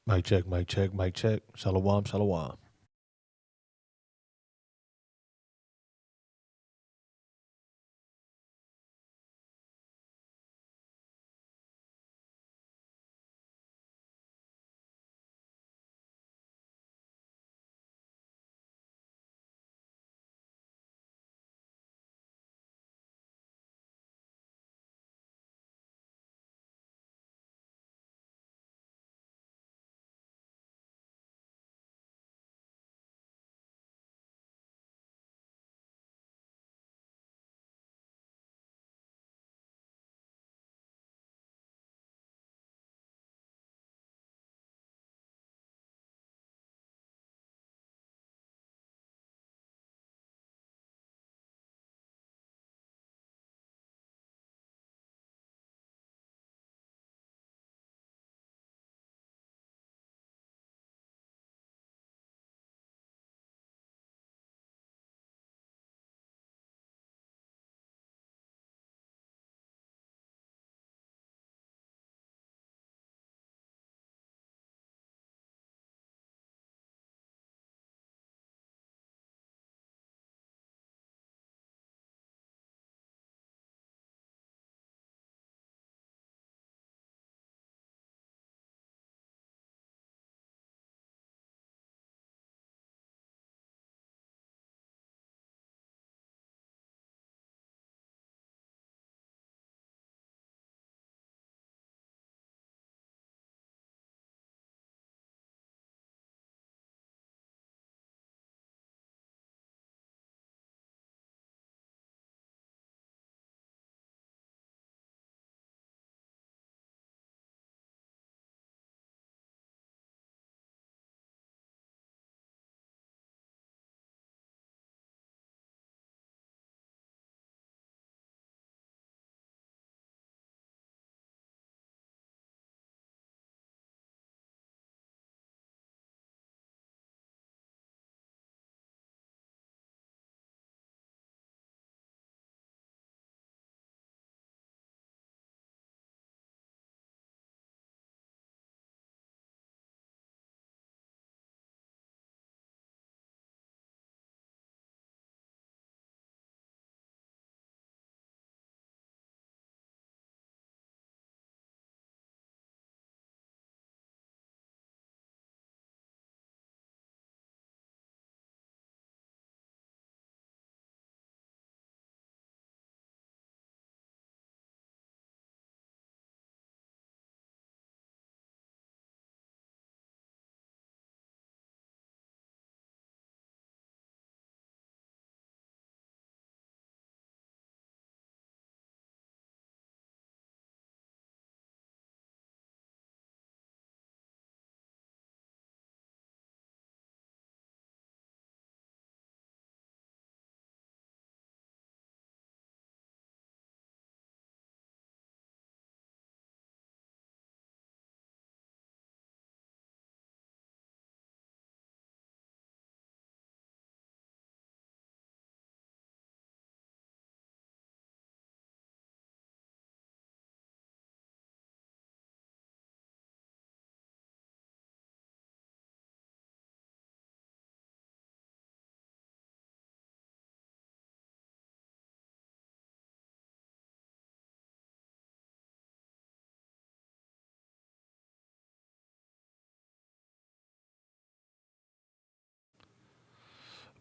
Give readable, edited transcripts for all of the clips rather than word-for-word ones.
Mic check, mic check, mic check. Shalom, shalom.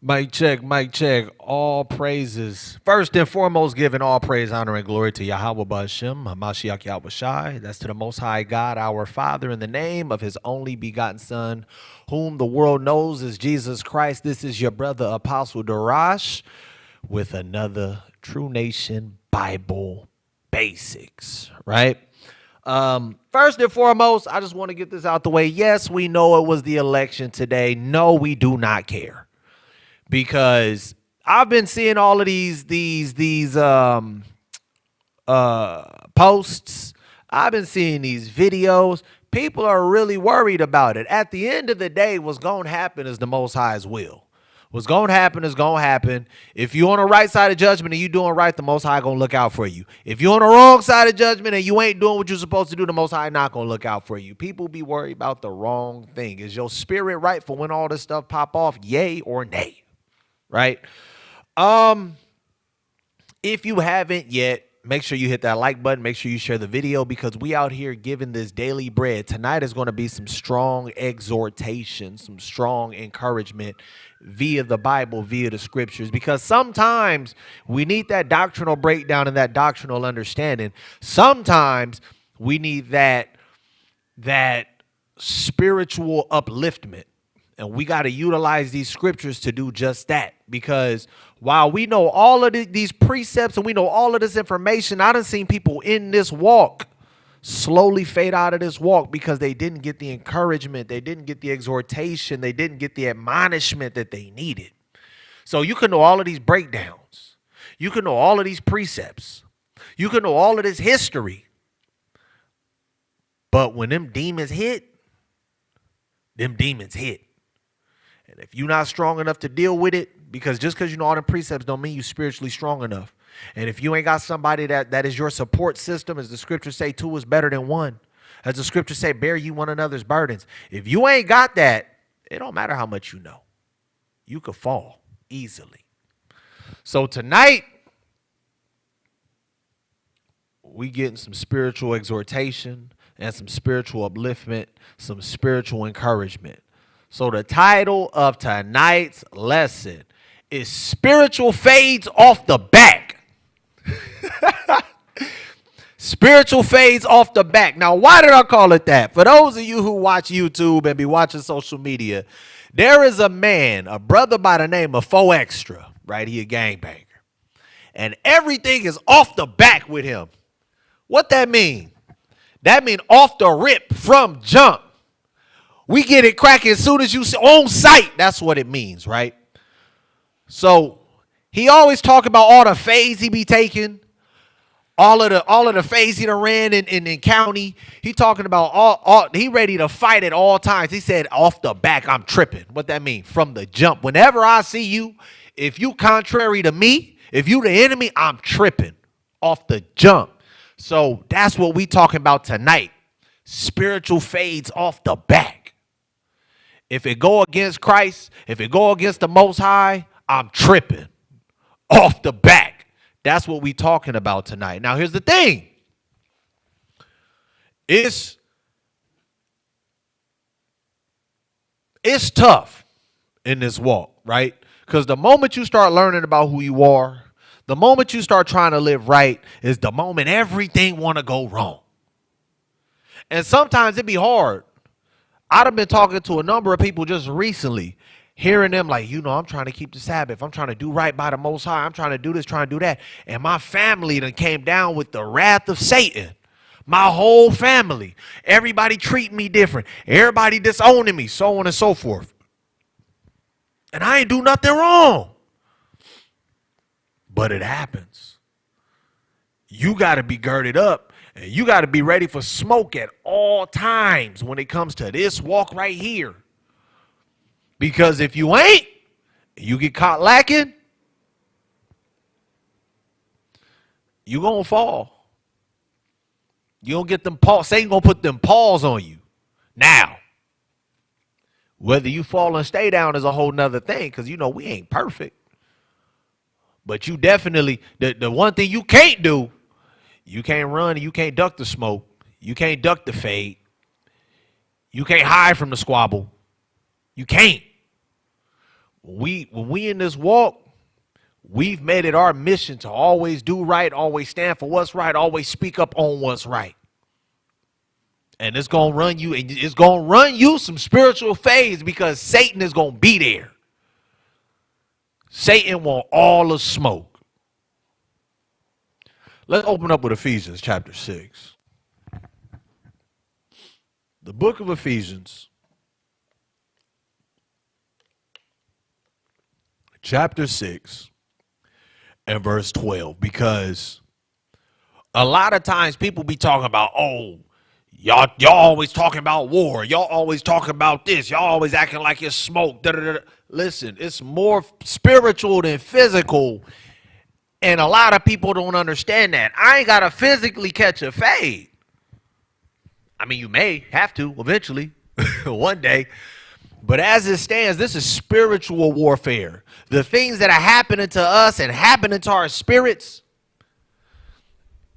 Mic check, mic check. All praises. First and foremost, giving all praise, honor, and glory to Yahweh Ba'Shem, Hamashiach Yahweh Shai. That's to the Most High God, our Father, in the name of His only begotten Son, whom the world knows as Jesus Christ. This is your brother, Apostle Darash, with another True Nation Bible Basics, right? First and foremost, I just want to get this out the way. Yes, we know it was the election today. No, we do not care because I've been seeing all of these posts. I've been seeing these videos. People are really worried about it. At the end of the day, what's going to happen is the Most High's will. What's going to happen is going to happen. If you're on the right side of judgment and you doing right, the Most High going to look out for you. If you're on the wrong side of judgment and you ain't doing what you're supposed to do, the Most High not going to look out for you. People be worried about the wrong thing. Is your spirit right for when all this stuff pop off? Yay or nay? Right? If you haven't yet, make sure you hit that like button. Make sure you share the video because we out here giving this daily bread. Tonight is going to be some strong exhortation, some strong encouragement via the Bible, via the scriptures, because sometimes we need that doctrinal breakdown and that doctrinal understanding. Sometimes we need that spiritual upliftment. And we got to utilize these scriptures to do just that. Because while we know all of these precepts and we know all of this information, I done seen people in this walk slowly fade out of this walk because they didn't get the encouragement, they didn't get the exhortation, they didn't get the admonishment that they needed. So you can know all of these breakdowns. You can know all of these precepts. You can know all of this history. But when them demons hit, them demons hit. And if you're not strong enough to deal with it, because just because you know all the precepts don't mean you're spiritually strong enough. And if you ain't got somebody that is your support system, as the scriptures say, two is better than one. As the scriptures say, bear you one another's burdens. If you ain't got that, it don't matter how much you know. You could fall easily. So tonight, we getting some spiritual exhortation and some spiritual upliftment, some spiritual encouragement. So the title of tonight's lesson is Spiritual Fades Off the Back. Spiritual fades off the back. Now, why did I call it that? For those of you who watch YouTube and be watching social media, there is a man, a brother by the name of 4Extra, right? He a gangbanger. And everything is off the back with him. What that mean? That mean off the rip from jump. We get it cracking as soon as you see on sight. That's what it means, right? So he always talk about all the fades he be taking, all of the fades he done ran in county. He talking about all he ready to fight at all times. He said off the back, I'm tripping. What that mean? From the jump. Whenever I see you, if you contrary to me, if you the enemy, I'm tripping off the jump. So that's what we talking about tonight. Spiritual fades off the back. If it go against Christ, if it go against the Most High, I'm tripping off the back. That's what we talking about tonight. Now, here's the thing. It's tough in this walk, right? Because the moment you start learning about who you are, the moment you start trying to live right is the moment everything want to go wrong. And sometimes it be hard. I've been talking to a number of people just recently, hearing them like, I'm trying to keep the Sabbath. I'm trying to do right by the Most High. I'm trying to do this, trying to do that. And my family done came down with the wrath of Satan. My whole family. Everybody treating me different. Everybody disowning me, so on and so forth. And I ain't do nothing wrong. But it happens. You got to be girded up. And you got to be ready for smoke at all times when it comes to this walk right here. Because if you ain't, you get caught lacking, you going to fall. You don't get them paws. Satan going to put them paws on you. Now, whether you fall and stay down is a whole nother thing because, we ain't perfect. But you definitely, the one thing you can't do, you can't run and you can't duck the smoke. You can't duck the fade. You can't hide from the squabble. You can't. When we in this walk, we've made it our mission to always do right, always stand for what's right, always speak up on what's right. And it's going to run you some spiritual fades because Satan is going to be there. Satan want all the smoke. Let's open up with Ephesians chapter 6. The book of Ephesians, chapter 6 and verse 12. Because a lot of times people be talking about, Y'all always talking about war. Y'all always talking about this. Y'all always acting like it's smoke. Da, da, da. Listen, it's more spiritual than physical. And a lot of people don't understand that. I ain't got to physically catch a fade. I mean, you may have to eventually, one day. But as it stands, this is spiritual warfare. The things that are happening to us and happening to our spirits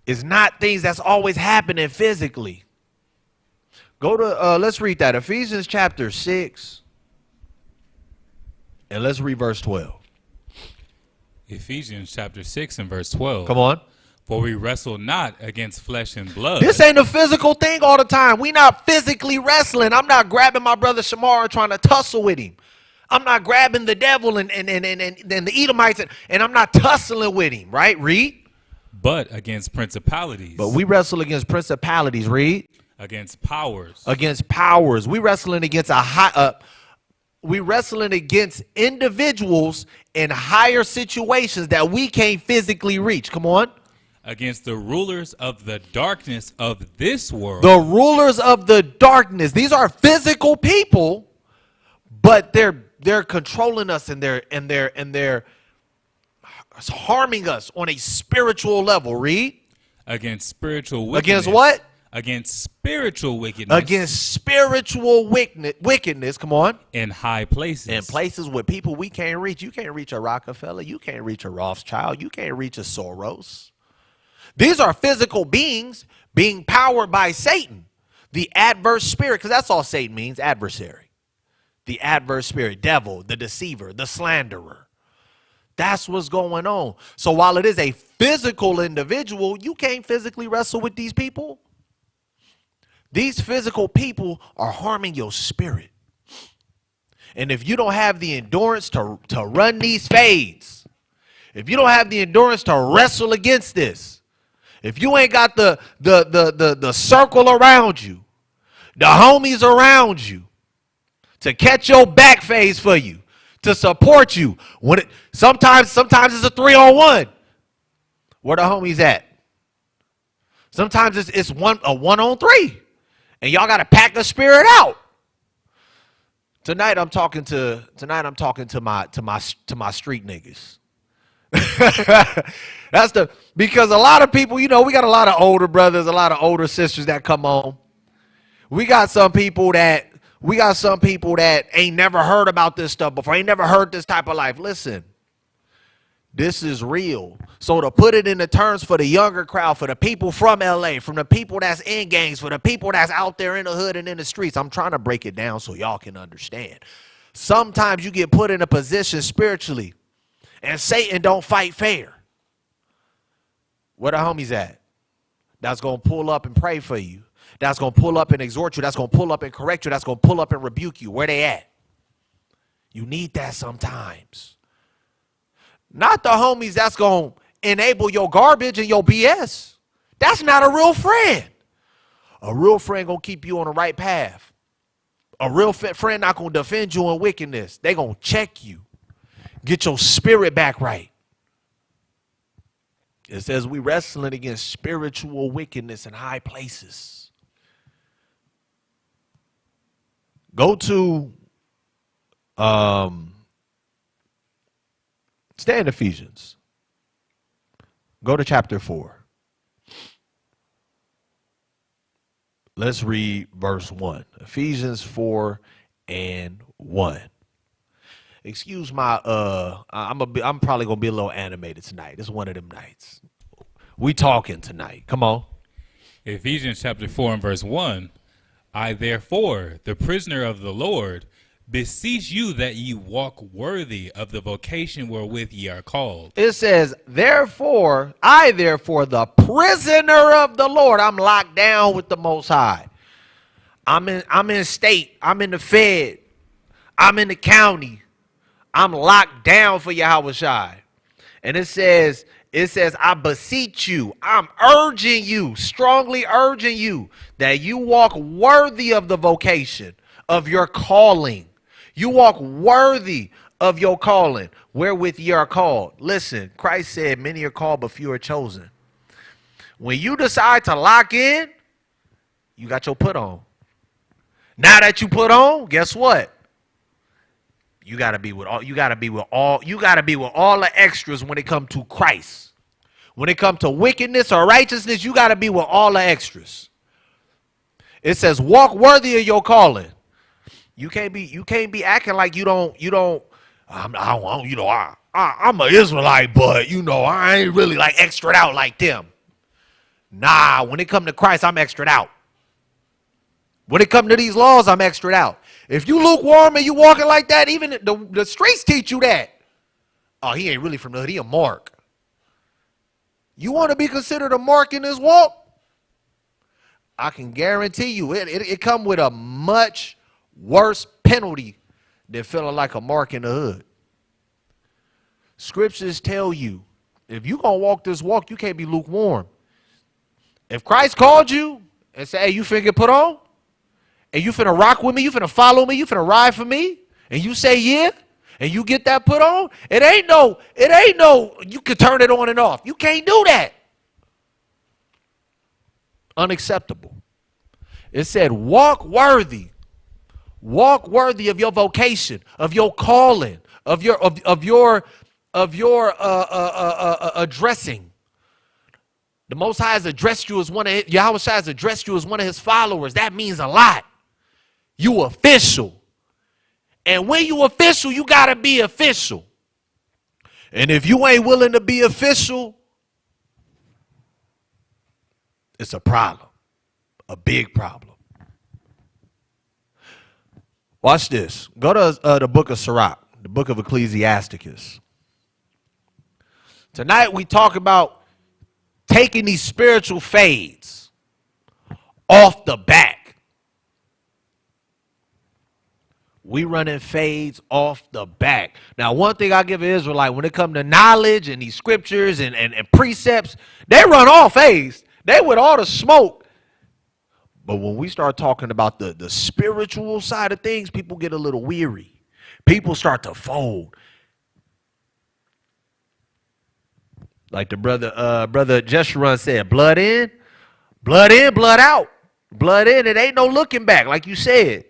is not things that's always happening physically. Go to, let's read that. Ephesians chapter 6. And let's read verse 12. Ephesians chapter 6 and verse 12. Come on. For we wrestle not against flesh and blood. This ain't a physical thing all the time. We not physically wrestling. I'm not grabbing my brother Shamar and trying to tussle with him. I'm not grabbing the devil and the Edomites and I'm not tussling with him, right? Read. But against principalities. But we wrestle against principalities, read. Against powers. Against powers. We wrestling against we wrestling against individuals in higher situations that we can't physically reach. Come on. Against the rulers of the darkness of this world. The rulers of the darkness. These are physical people, but they're controlling us and they're harming us on a spiritual level. Read. Against spiritual wickedness. Against what? Against spiritual wickedness. Against spiritual wickedness. Come on. In high places. In places with people we can't reach. You can't reach a Rockefeller. You can't reach a Rothschild. You can't reach a Soros. These are physical beings being powered by Satan, the adverse spirit, because that's all Satan means, adversary. The adverse spirit, devil, the deceiver, the slanderer. That's what's going on. So while it is a physical individual, you can't physically wrestle with these people. These physical people are harming your spirit. And if you don't have the endurance to run these fades, if you don't have the endurance to wrestle against this, if you ain't got the circle around you, the homies around you, to catch your back phase for you, to support you, when sometimes it's a 3-on-1. Where the homies at? Sometimes it's a 1-on-3, and y'all got to pack the spirit out. Tonight I'm talking to my street niggas. Because a lot of people, we got a lot of older brothers, a lot of older sisters that come on. We got some people that ain't never heard about this stuff before, ain't never heard this type of life. Listen, this is real. So to put it into terms for the younger crowd, for the people from LA, from the people that's in gangs, for the people that's out there in the hood and in the streets, I'm trying to break it down so y'all can understand. Sometimes you get put in a position spiritually, and Satan don't fight fair. Where the homies at? That's going to pull up and pray for you. That's going to pull up and exhort you. That's going to pull up and correct you. That's going to pull up and rebuke you. Where they at? You need that sometimes. Not the homies that's going to enable your garbage and your BS. That's not a real friend. A real friend going to keep you on the right path. A real friend not going to defend you in wickedness. They going to check you. Get your spirit back right. It says we wrestling against spiritual wickedness in high places. Go to stay in Ephesians. Go to chapter 4. Let's read verse 1. Ephesians 4 and 1. Excuse my I'm probably gonna be a little animated tonight. It's one of them nights. We talking tonight. Come on. Ephesians chapter 4 and verse 1. I therefore, the prisoner of the Lord, beseech you that ye walk worthy of the vocation wherewith ye are called. It says, therefore, the prisoner of the Lord. I'm locked down with the Most High. I'm in state. I'm in the Fed. I'm in the county. I'm locked down for Yahweh Shai. And it says, I beseech you, I'm urging you, strongly urging you that you walk worthy of the vocation of your calling. You walk worthy of your calling, wherewith ye are called. Listen, Christ said, many are called, but few are chosen. When you decide to lock in You got your put on. Now that you put on, guess what? You gotta be with all the extras when it comes to Christ. When it comes to wickedness or righteousness, you gotta be with all the extras. It says, walk worthy of your calling. You can't be acting like I'm an Israelite, but I ain't really like extra out like them. Nah, when it come to Christ, I'm extra out. When it come to these laws, I'm extra out. If you lukewarm and you walking like that, even the streets teach you that. Oh, he ain't really from the hood. He a mark. You want to be considered a mark in this walk? I can guarantee you it come with a much worse penalty than feeling like a mark in the hood. Scriptures tell you, if you gonna walk this walk, you can't be lukewarm. If Christ called you and said, hey, you finna get put on? And you finna rock with me, you finna follow me, you finna ride for me, and you say yeah, and you get that put on, it ain't no, you can turn it on and off. You can't do that. Unacceptable. It said, walk worthy of your vocation, of your calling, of your addressing. The Most High has addressed you as Yahweh Shai has addressed you as one of his followers. That means a lot. You official. And when you official, you got to be official. And if you ain't willing to be official, it's a problem. A big problem. Watch this. Go to the book of Sirach, the book of Ecclesiasticus. Tonight we talk about taking these spiritual fades off the back. We running fades off the back. Now, one thing I give an Israelite, when it comes to knowledge and these scriptures and precepts, they run all fades. They with all the smoke. But when we start talking about the spiritual side of things, people get a little weary. People start to fold. Like the brother Jeshurun said, blood in, blood out. Blood in, it ain't no looking back, like you said.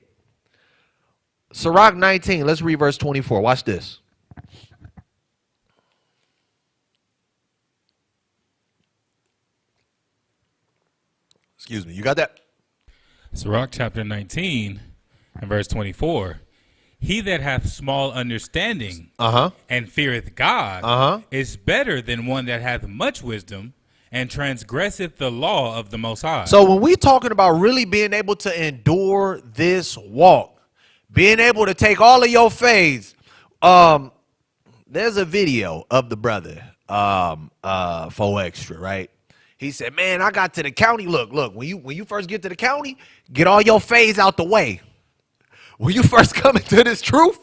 Sirach 19, let's read verse 24. Watch this. Excuse me, you got that? Sirach chapter 19 and verse 24. He that hath small understanding and feareth God is better than one that hath much wisdom and transgresseth the law of the Most High. So when we talking about really being able to endure this walk, being able to take all of your fades, there's a video of the brother, 4 Extra, right? He said, man, I got to the county. Look, when you first get to the county, get all your fades out the way. When you first come into this truth,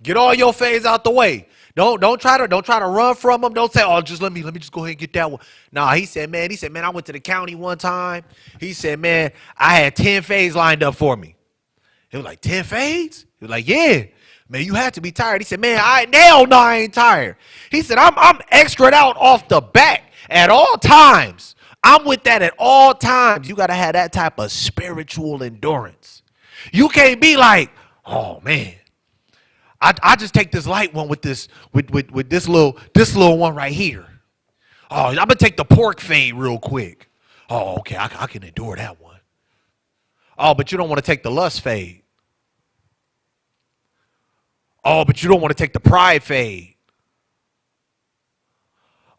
get all your fades out the way. Don't try to run from them. Don't say, oh, just let me just go ahead and get that one. Nah, he said, man, I went to the county one time. He said, man, I had 10 fades lined up for me. He was like, 10 fades? He was like, yeah. Man, you had to be tired. He said, man, I ain't tired. He said, I'm extra out off the back at all times. I'm with that at all times. You got to have that type of spiritual endurance. You can't be like, oh man, I just take this light one with this little one right here. Oh, I'm gonna take the pork fade real quick. Oh, okay, I can endure that one. Oh, but you don't want to take the lust fade. Oh, but you don't want to take the pride fade.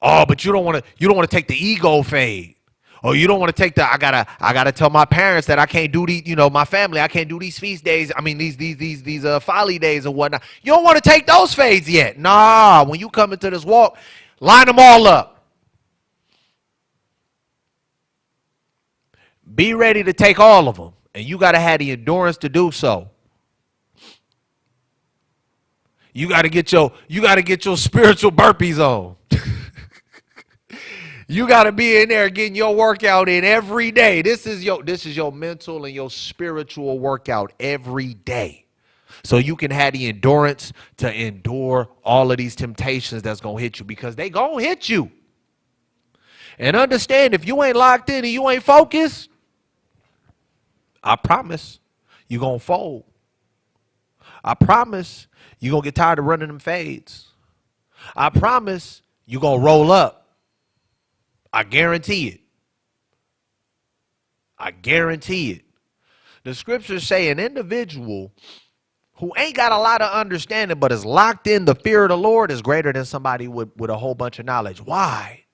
Oh, but you don't want to take the ego fade. Oh, you don't want to take the I gotta tell my parents that I can't do these, my family, I can't do these feast days. I mean these folly days and whatnot. You don't want to take those fades yet. Nah, when you come into this walk, line them all up. Be ready to take all of them, and you gotta have the endurance to do so. You gotta get your spiritual burpees on. You got to be in there getting your workout in every day. This is your mental and your spiritual workout every day. So you can have the endurance to endure all of these temptations that's going to hit you, because they going to hit you. And understand, if you ain't locked in and you ain't focused, I promise you're going to fold. I promise you're going to get tired of running them fades. I promise you're going to roll up. I guarantee it. I guarantee it. The scriptures say an individual who ain't got a lot of understanding but is locked in the fear of the Lord is greater than somebody with a whole bunch of knowledge. Why?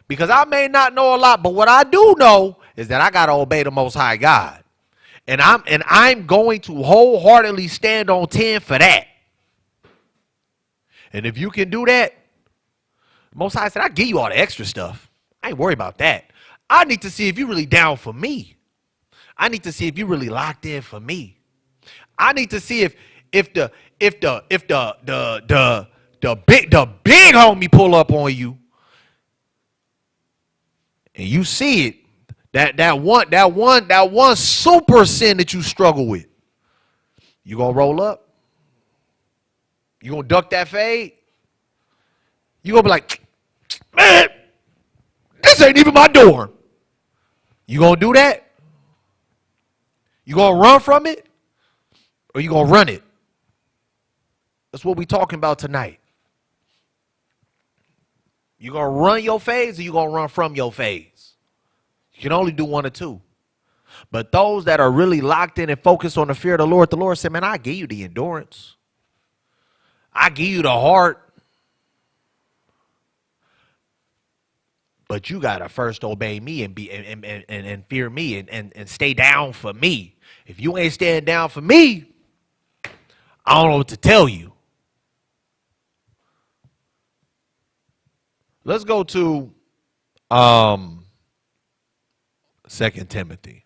Because I may not know a lot, but what I do know is that I got to obey the Most High God. And I'm going to wholeheartedly stand on 10 for that. And if you can do that, Most High said, I give you all the extra stuff. I ain't worried about that. I need to see if you really down for me. I need to see if you really locked in for me. I need to see if the big homie pull up on you and you see it, that one super sin that you struggle with, you gonna roll up? You gonna duck that fade? You gonna be like, man, this ain't even my door. You gonna do that? You gonna run from it? Or you gonna run it? That's what we talking about tonight. You gonna run your fades or you gonna run from your fades? You can only do one or two. But those that are really locked in and focused on the fear of the Lord said, man, I give you the endurance. I give you the heart. But you gotta first obey me and be and fear me and stay down for me. If you ain't staying down for me, I don't know what to tell you. Let's go to 2 Timothy.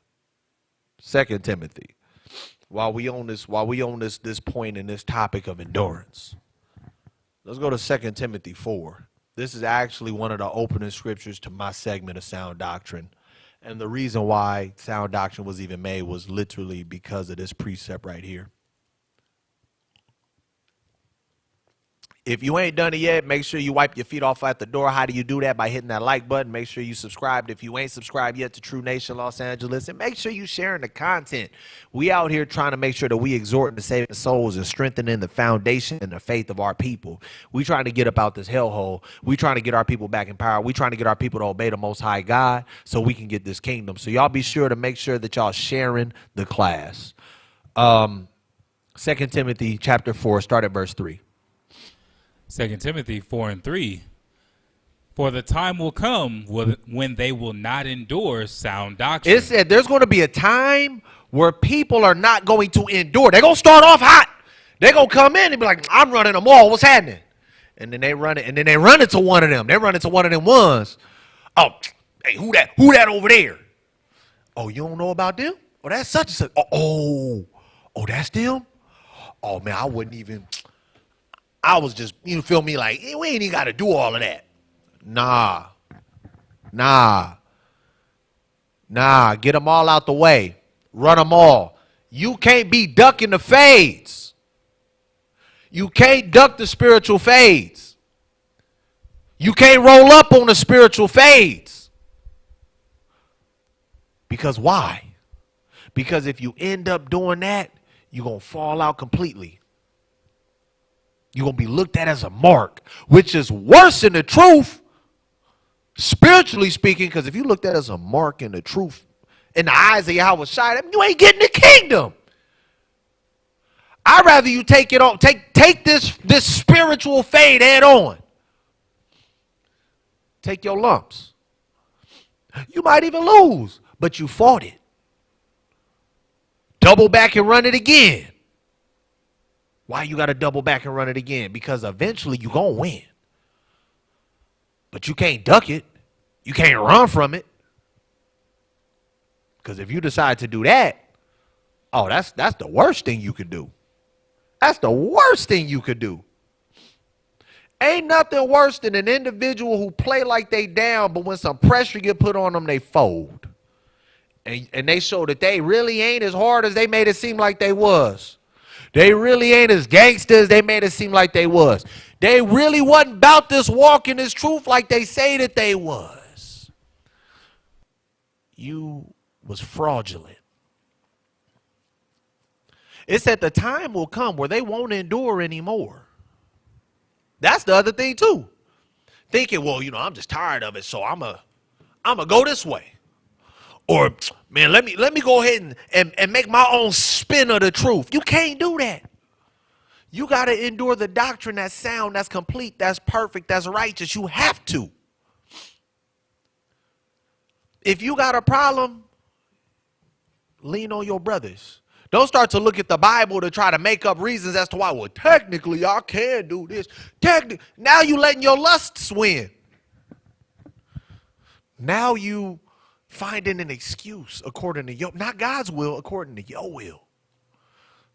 2 Timothy. While we on this point in this topic of endurance. Let's go to 2 Timothy 4. This is actually one of the opening scriptures to my segment of Sound Doctrine. And the reason why Sound Doctrine was even made was literally because of this precept right here. If you ain't done it yet, make sure you wipe your feet off at the door. How do you do that? By hitting that like button. Make sure you subscribed if you ain't subscribed yet to True Nation Los Angeles. And make sure you sharing the content. We out here trying to make sure that we exhorting to saving souls and strengthening the foundation and the faith of our people. We trying to get up out this hellhole. We trying to get our people back in power. We trying to get our people to obey the Most High God so we can get this kingdom. So y'all be sure to make sure that y'all sharing the class. 2 Timothy chapter 4, start at verse 3. 2 Timothy 4 and 3. For the time will come when they will not endure sound doctrine. It said there's going to be a time where people are not going to endure. They're going to start off hot. They're going to come in and be like, I'm running them all. What's happening? And then they run it. And then they run into one of them. They run into one of them ones. Oh, hey, who that? Who that over there? Oh, you don't know about them? Oh, that's such and such. Oh, that's them? Oh, man, I wouldn't even. I was just, you feel me, like, hey, we ain't even got to do all of that. Nah. Get them all out the way. Run them all. You can't be ducking the fades. You can't duck the spiritual fades. You can't roll up on the spiritual fades. Because why? Because if you end up doing that, you're going to fall out completely. You're going to be looked at as a mark, which is worse than the truth, spiritually speaking, because if you looked at as a mark in the truth, in the eyes of Yahweh Shai, you ain't getting the kingdom. I'd rather you take it on, take this spiritual fade head on. Take your lumps. You might even lose, but you fought it. Double back and run it again. Why you got to double back and run it again? Because eventually you're going to win. But you can't duck it. You can't run from it. Because if you decide to do that, oh, that's the worst thing you could do. That's the worst thing you could do. Ain't nothing worse than an individual who play like they down, but when some pressure get put on them, they fold. And they show that they really ain't as hard as they made it seem like they was. They really ain't as gangsters they made it seem like they was. They really wasn't about this walk in this truth like they say that they was. You was fraudulent. It said the time will come where they won't endure anymore. That's the other thing too. Thinking, well, I'm just tired of it, so I'm a go this way. Or, man, let me go ahead and make my own spin of the truth. You can't do that. You got to endure the doctrine that's sound, that's complete, that's perfect, that's righteous. You have to. If you got a problem, lean on your brothers. Don't start to look at the Bible to try to make up reasons as to why, well, technically, I can do this. Now you letting your lusts win. Now you finding an excuse according to not God's will, according to your will.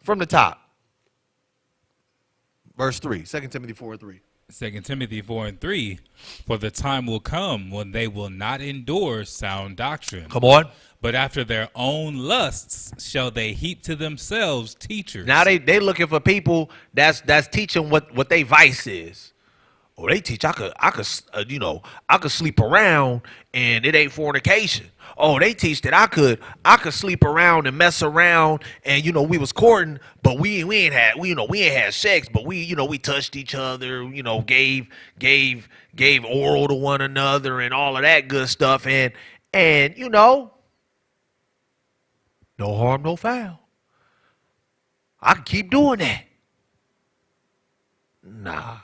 From the top. Verse 3, 2 Timothy 4:3. 2 Timothy 4:3, for the time will come when they will not endure sound doctrine. Come on. But after their own lusts shall they heap to themselves teachers. Now they looking for people that's teaching what they vice is. Or they teach I could sleep around and it ain't fornication. Oh, they teach that I could sleep around and mess around and we was courting, but we ain't had sex, but we touched each other, gave oral to one another and all of that good stuff and no harm, no foul. I can keep doing that. Nah.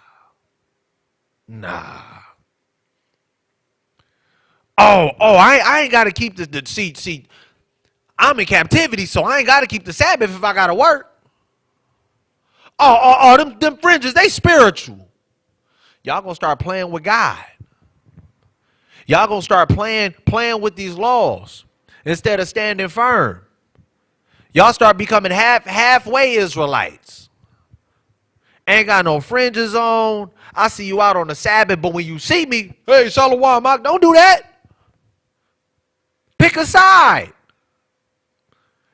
Oh, I ain't got to keep the see. I'm in captivity, so I ain't got to keep the Sabbath if I got to work. Them fringes, they spiritual. Y'all gonna start playing with God. Y'all gonna start playing with these laws instead of standing firm. Y'all start becoming halfway Israelites. Ain't got no fringes on. I see you out on the Sabbath, but when you see me, hey, Shalom, don't do that. Pick a side.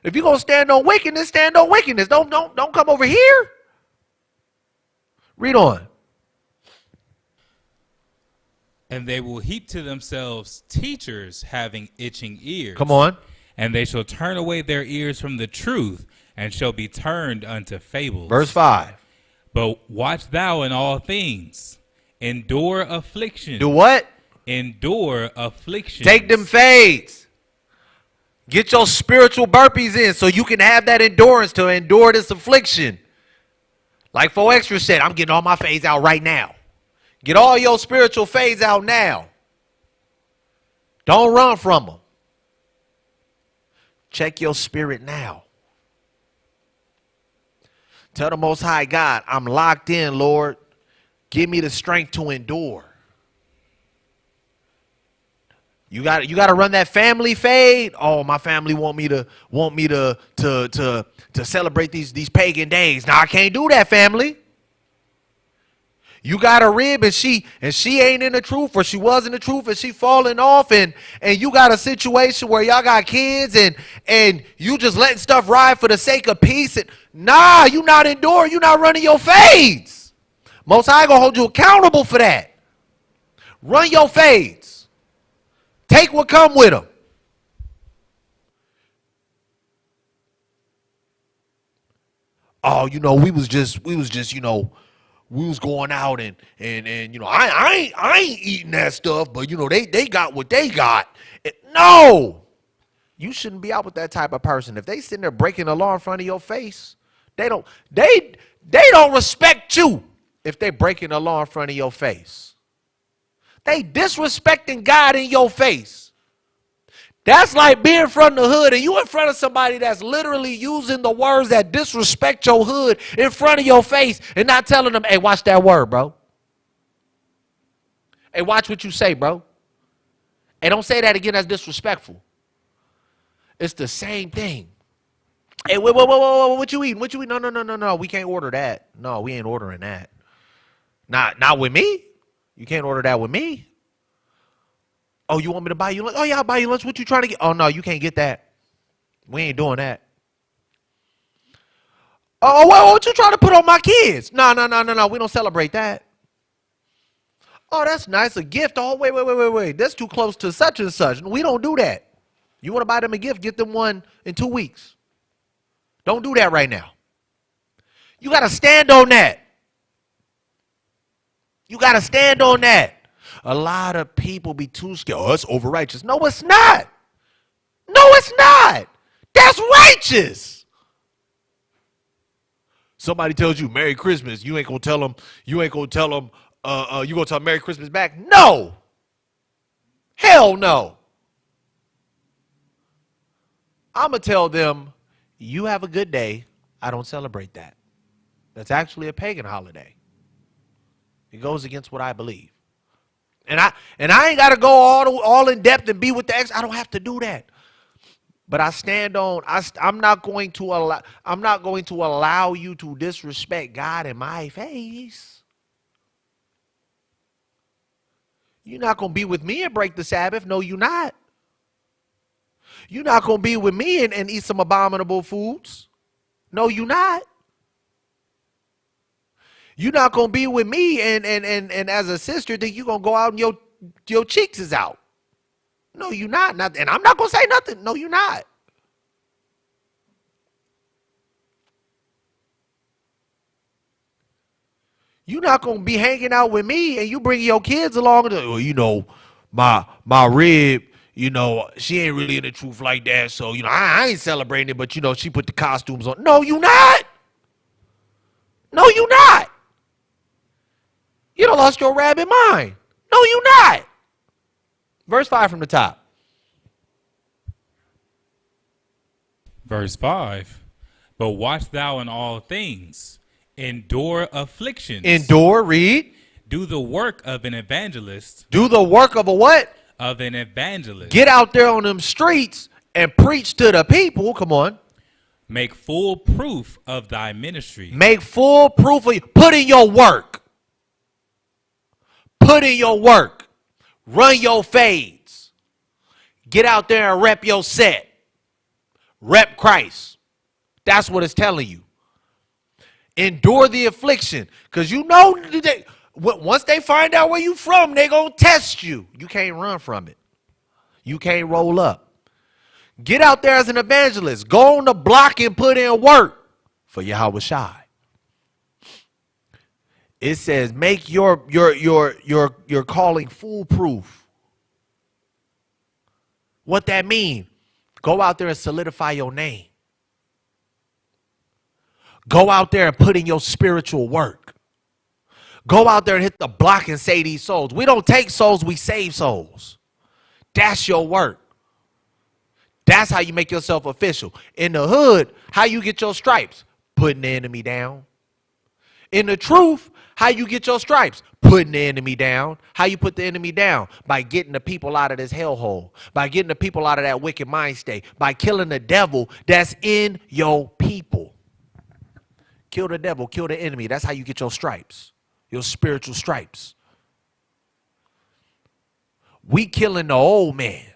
If you're going to stand on wickedness, stand on wickedness. Don't come over here. Read on. And they will heap to themselves teachers having itching ears. Come on. And they shall turn away their ears from the truth and shall be turned unto fables. Verse 5. But watch thou in all things. Endure affliction. Do what? Endure affliction. Take them fades. Get your spiritual burpees in so you can have that endurance to endure this affliction. Like 4Extra said, I'm getting all my fades out right now. Get all your spiritual fades out now. Don't run from them. Check your spirit now. Tell the Most High God, I'm locked in, Lord. Give me the strength to endure. You got to run that family fade. Oh, my family want me to celebrate these pagan days. Now I can't do that, family. You got a rib and she ain't in the truth, or she was in the truth and she falling off, and you got a situation where y'all got kids and you just letting stuff ride for the sake of peace. And nah, you not enduring, you not running your fades. Most High gonna hold you accountable for that. Run your fades. Take what come with them. Oh, we was going out and I ain't eating that stuff, but they got what they got. No, you shouldn't be out with that type of person. If they sitting there breaking the law in front of your face, they don't respect you. If they breaking the law in front of your face, they disrespecting God in your face. That's like being from the hood and you in front of somebody that's literally using the words that disrespect your hood in front of your face and not telling them, hey, watch that word, bro. Hey, watch what you say, bro. Hey, don't say that again. That's disrespectful. It's the same thing. Hey, wait, what you eating? What you eating? No. We can't order that. No, we ain't ordering that. Not with me. You can't order that with me. Oh, you want me to buy you lunch? Oh, yeah, I'll buy you lunch. What you trying to get? Oh, no, you can't get that. We ain't doing that. Oh, what you trying to put on my kids? No. We don't celebrate that. Oh, that's nice. A gift. Oh, wait. That's too close to such and such. We don't do that. You want to buy them a gift, get them one in 2 weeks. Don't do that right now. You got to stand on that. You got to stand on that. A lot of people be too scared. Oh, it's over righteous. No, it's not. No, it's not. That's righteous. Somebody tells you Merry Christmas. You ain't going to tell them, you going to tell Merry Christmas back? No. Hell no. I'm going to tell them, you have a good day. I don't celebrate that. That's actually a pagan holiday. It goes against what I believe. And I ain't got to go all in depth and be with the ex. I don't have to do that. But I stand on, I'm not going to allow you to disrespect God in my face. You're not going to be with me and break the Sabbath. No, you're not. You're not going to be with me and eat some abominable foods. No, you're not. You're not going to be with me and as a sister think you're going to go out and your cheeks is out. No, you're not. And I'm not going to say nothing. No, you're not. You're not going to be hanging out with me and you bring your kids along. Well, you know, my rib, you know, she ain't really in the truth like that. So, you know, I ain't celebrating it, but, you know, she put the costumes on. No, you not. No, you not. You done lost your rabbit mind. No, you not. Verse 5 from the top. Verse 5. But watch thou in all things. Endure afflictions. Endure, read. Do the work of an evangelist. Do the work of a what? Of an evangelist. Get out there on them streets and preach to the people. Come on. Make full proof of thy ministry. Make full proof of you. Put in your work. Put in your work. Run your fades. Get out there and rep your set. Rep Christ. That's what it's telling you. Endure the affliction. Because you know, once they find out where you from, they going to test you. You can't run from it. You can't roll up. Get out there as an evangelist. Go on the block and put in work for Yahweh Shai. It says, make your calling foolproof. What that mean? Go out there and solidify your name. Go out there and put in your spiritual work. Go out there and hit the block and save these souls. We don't take souls, we save souls. That's your work. That's how you make yourself official. In the hood, how you get your stripes? Putting the enemy down. In the truth, how you get your stripes? Putting the enemy down. How you put the enemy down? By getting the people out of this hellhole. By getting the people out of that wicked mind state. By killing the devil that's in your people. Kill the devil, kill the enemy. That's how you get your stripes. Your spiritual stripes. We killing the old man.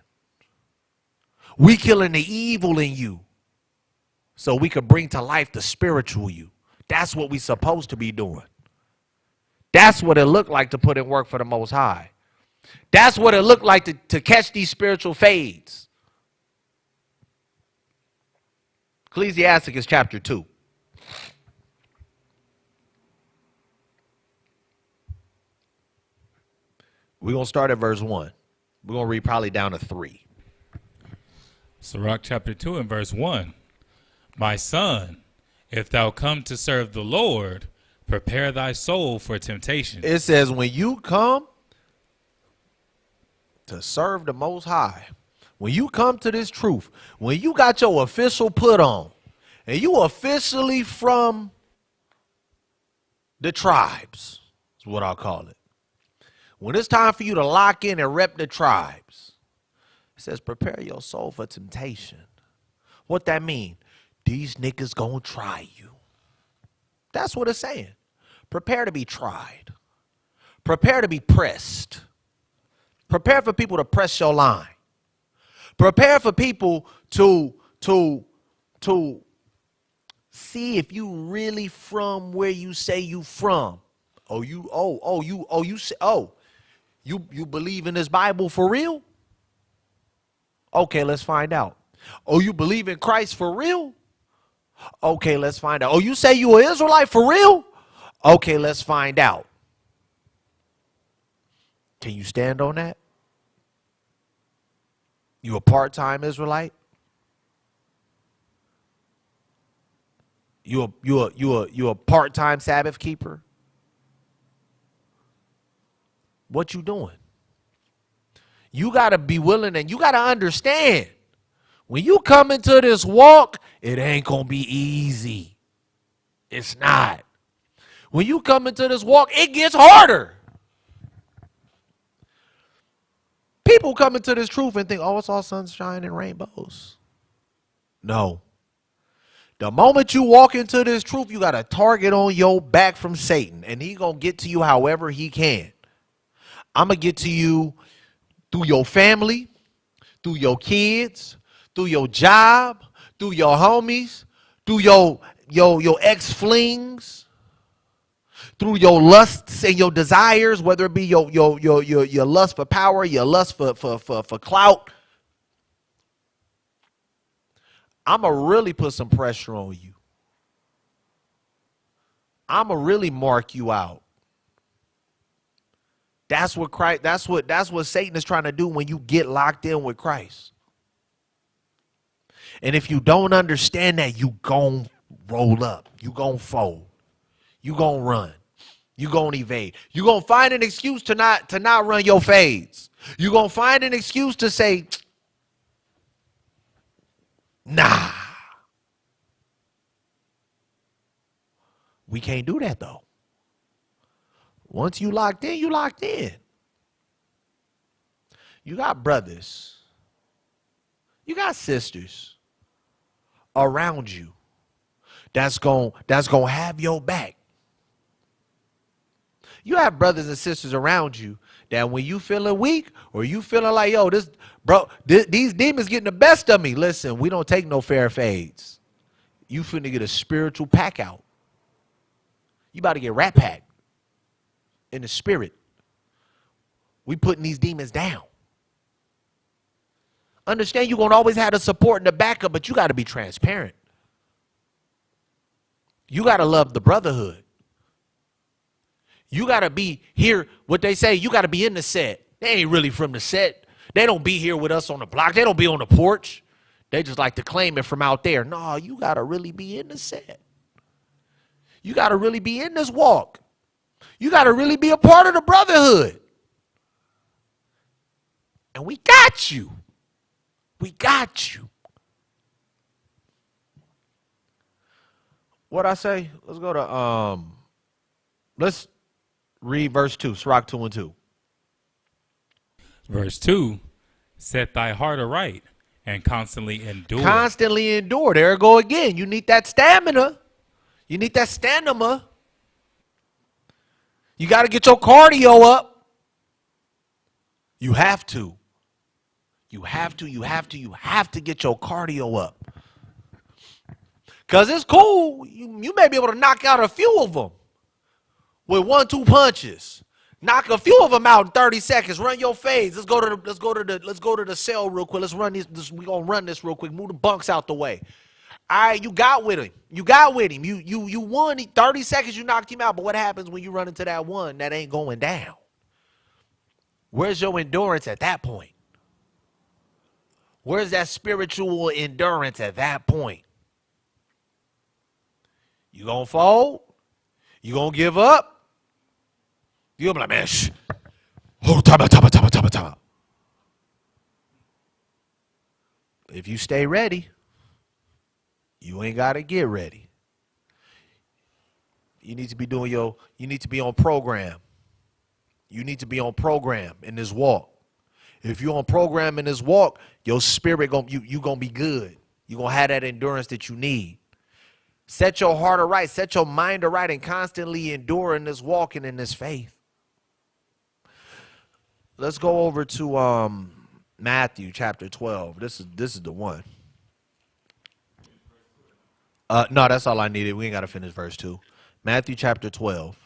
We killing the evil in you. So we could bring to life the spiritual you. That's what we supposed to be doing. That's what it looked like to put in work for the Most High. That's what it looked like to catch these spiritual fades. Ecclesiasticus chapter 2. We're going to start at verse 1. We're going to read probably down to 3. Sirach chapter 2 and verse 1. My son, if thou come to serve the Lord, prepare thy soul for temptation. It says when you come to serve the Most High, when you come to this truth, when you got your official put on, and you officially from the tribes, is what I'll call it. When it's time for you to lock in and rep the tribes, it says prepare your soul for temptation. What that mean? These niggas gonna try you. That's what it's saying. Prepare to be tried. Prepare to be pressed. Prepare for people to press your line. Prepare for people to see if you really from where you say you from. You believe in this Bible for real? Okay, let's find out. Oh, you believe in Christ for real? Okay, let's find out. Oh, you say you an Israelite for real? Okay, let's find out. Can you stand on that? You a part-time Israelite? You a part-time Sabbath keeper? What you doing? You got to be willing and you got to understand. When you come into this walk, it ain't going to be easy. It's not. When you come into this walk, it gets harder. People come into this truth and think, oh, it's all sunshine and rainbows. No. The moment you walk into this truth, you got a target on your back from Satan, and he going to get to you however he can. I'm going to get to you through your family, through your kids, through your job, through your homies, through your ex-flings, through your lusts and your desires, whether it be your lust for power, your lust for clout. I'm going to really put some pressure on you. I'm going to really mark you out. That's what Christ, that's what Satan is trying to do when you get locked in with Christ. And if you don't understand that, you gon' roll up. You gon' fold. You gon' run. You gon' evade. You gon' find an excuse to not run your fades. You gon' find an excuse to say, nah. We can't do that though. Once you locked in, you locked in. You got brothers. You got sisters around you that's going to have your back. You have brothers and sisters around you that when you feeling weak or you feeling like, yo, these demons getting the best of me. Listen, we don't take no fair fades. You finna get a spiritual pack out. You about to get rat packed in the spirit. We putting these demons down. Understand you're going to always have the support and the backup, but you got to be transparent. You got to love the brotherhood. You got to be here, what they say, you got to be in the set. They ain't really from the set. They don't be here with us on the block. They don't be on the porch. They just like to claim it from out there. No, you got to really be in the set. You got to really be in this walk. You got to really be a part of the brotherhood. And we got you. We got you. What I say? Let's go to let's read verse 2, Sirach 2 and 2. Verse 2, set thy heart aright and constantly endure. Constantly endure. There it go again. You need that stamina. You need that stamina. You got to get your cardio up. You have to. You have to get your cardio up. Because it's cool. You may be able to knock out a few of them with 1-2 punches. Knock a few of them out in 30 seconds. Run your fades. Let's go to the cell real quick. Let's run this. We're gonna run this real quick. Move the bunks out the way. All right, you got with him. You won 30 seconds, you knocked him out. But what happens when you run into that one that ain't going down? Where's your endurance at that point? Where's that spiritual endurance at that point? You gonna fold? You gonna give up? You gonna be like, man, shh. Oh, time out. If you stay ready, you ain't gotta get ready. You need to be you need to be on program. You need to be on program in this walk. If you're on program in this walk, your spirit you gonna be good. You're gonna have that endurance that you need. Set your heart aright, set your mind aright, and constantly endure in this walk and in this faith. Let's go over to Matthew chapter 12. This is the one. No, that's all I needed. We ain't got to finish verse 2. Matthew chapter 12.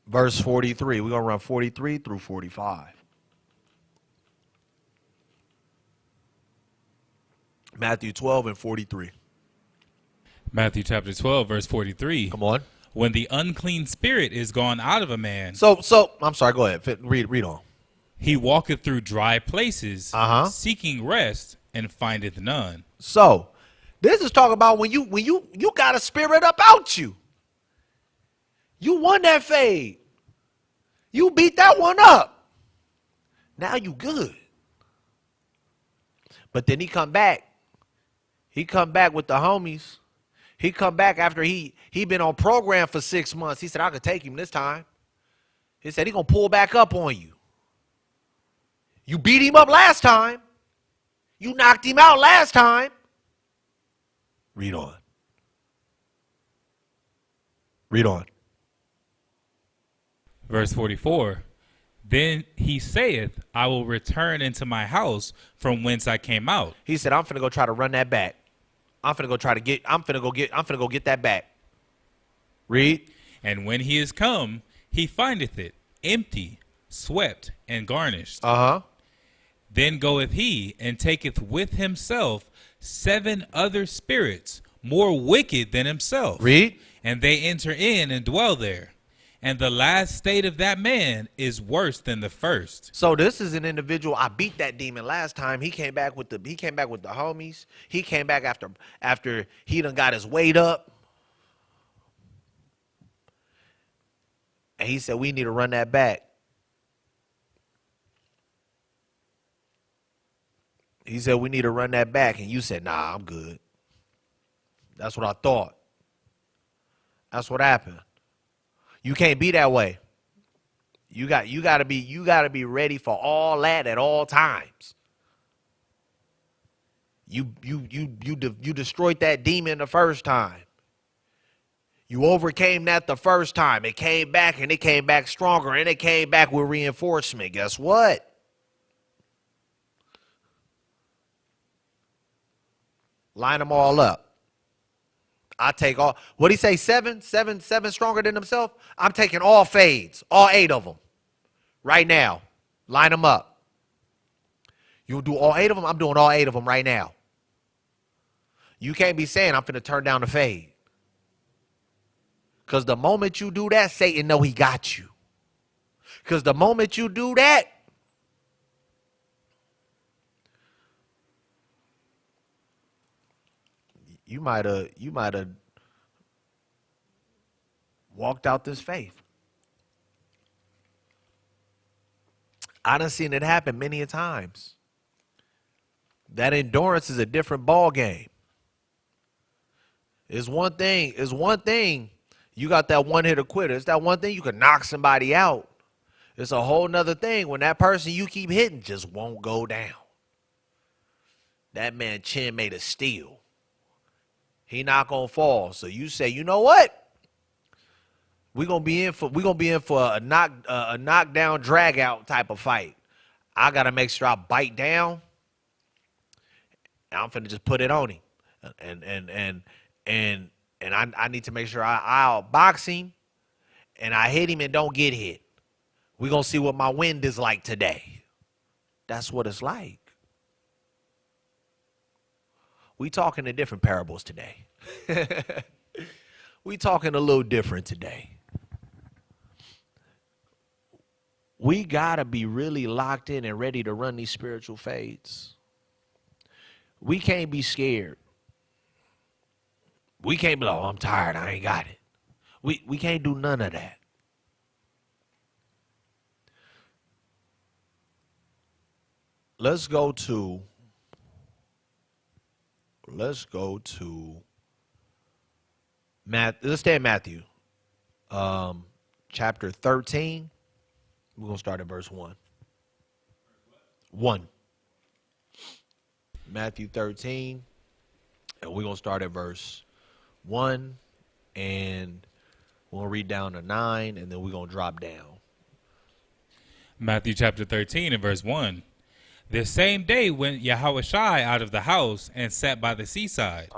Verse 43. We're going to run 43 through 45. Matthew 12 and 43. Matthew chapter 12, verse 43. Come on. When the unclean spirit is gone out of a man. So I'm sorry, go ahead. Read on. He walketh through dry places, seeking rest, and findeth none. So this is talking about when you got a spirit about you. You won that fade. You beat that one up. Now you good. But then he come back. He come back with the homies. He come back after he been on program for 6 months. He said, I could take him this time. He said, he going to pull back up on you. You beat him up last time. You knocked him out last time. Read on. Read on. Verse 44. Then he saith, I will return into my house from whence I came out. He said, I'm finna go try to run that back. I'm finna go get that back. Read. And when he is come, he findeth it empty, swept, and garnished. Then goeth he and taketh with himself 7 other spirits more wicked than himself. Read. And they enter in and dwell there. And the last state of that man is worse than the first. So this is an individual. I beat that demon last time. He came back with the homies. He came back after he done got his weight up. And he said, we need to run that back. He said, we need to run that back. And you said, nah, I'm good. That's what I thought. That's what happened. You can't be that way. You gotta be ready for all that at all times. You destroyed that demon the first time. You overcame that the first time. It came back and it came back stronger and it came back with reinforcement. Guess what? Line them all up. I take all, what he say, seven stronger than himself? I'm taking all fades, all 8 of them, right now. Line them up. You'll do all 8 of them? I'm doing all 8 of them right now. You can't be saying I'm finna turn down the fade. Because the moment you do that, Satan know he got you. Because the moment you do that, you might have walked out this faith. I done seen it happen many a times. That endurance is a different ball game. It's one thing. You got that one-hitter quitter. It's that one thing you can knock somebody out. It's a whole nother thing when that person you keep hitting just won't go down. That man chin made of steel. He not gonna fall. So you say, you know what? We're gonna be in for a knockdown, drag out type of fight. I gotta make sure I bite down. And I'm finna just put it on him. And I need to make sure I'll box him and I hit him and don't get hit. We're gonna see what my wind is like today. That's what it's like. We talking in different parables today. We talking a little different today. We got to be really locked in and ready to run these spiritual fades. We can't be scared. We can't be like, oh, I'm tired, I ain't got it. We can't do none of that. Let's go to Let's stay in Matthew, chapter 13. We're going to start at verse 1. 1. Matthew 13, and we're going to start at verse 1, and we'll read down to 9, and then we're going to drop down. Matthew chapter 13 and verse 1. The same day went Yahushua out of the house and sat by the seaside.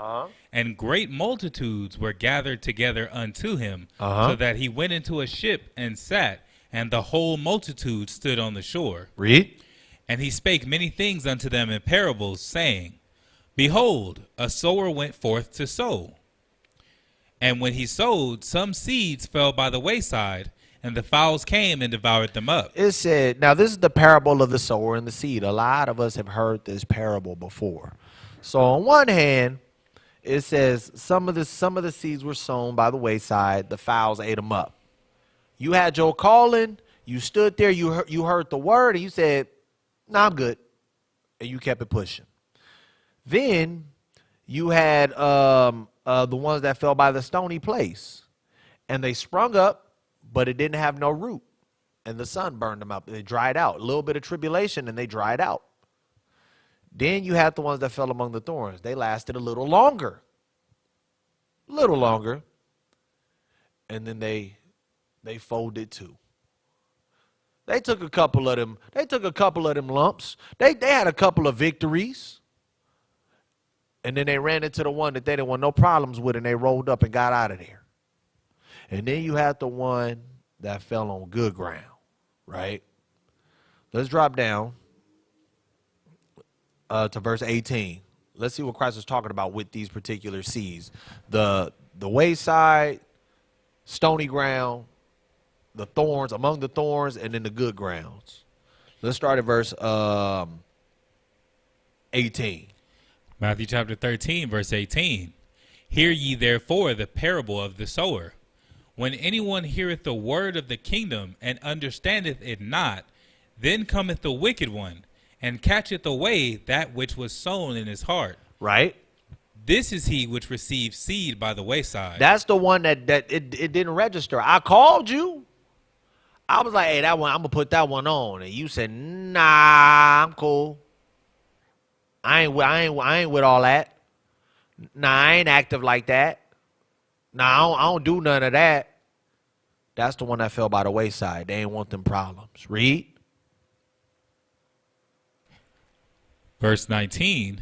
And great multitudes were gathered together unto him, so that he went into a ship and sat, and the whole multitude stood on the shore. Read. And he spake many things unto them in parables, saying, Behold, a sower went forth to sow. And when he sowed, some seeds fell by the wayside, and the fowls came and devoured them up. It said, now this is the parable of the sower and the seed. A lot of us have heard this parable before. So on one hand, it says some of the seeds were sown by the wayside. The fowls ate them up. You had your calling. You stood there. You heard the word, and you said, "Nah, I'm good," and you kept it pushing. Then you had the ones that fell by the stony place, and they sprung up, but it didn't have no root, and the sun burned them up. They dried out. A little bit of tribulation, and they dried out. Then you had the ones that fell among the thorns. They lasted a little longer, and then they folded too. They took a couple of them. They took a couple of them lumps. They had a couple of victories, and then they ran into the one that they didn't want no problems with, and they rolled up and got out of there. And then you had the one that fell on good ground, right? Let's drop down to verse 18. Let's see what Christ was talking about with these particular seeds. The wayside, stony ground, the thorns, among the thorns, and then the good grounds. Let's start at verse 18. Matthew chapter 13, verse 18. Hear ye therefore the parable of the sower. When anyone heareth the word of the kingdom and understandeth it not, then cometh the wicked one, and catcheth away that which was sown in his heart. Right. This is he which received seed by the wayside. That's the one that it didn't register. I called you. I was like, hey, that one, I'm going to put that one on. And you said, nah, I'm cool. I ain't with all that. Nah, I ain't active like that. Nah, I don't do none of that. That's the one that fell by the wayside. They ain't want them problems. Read. Verse 19.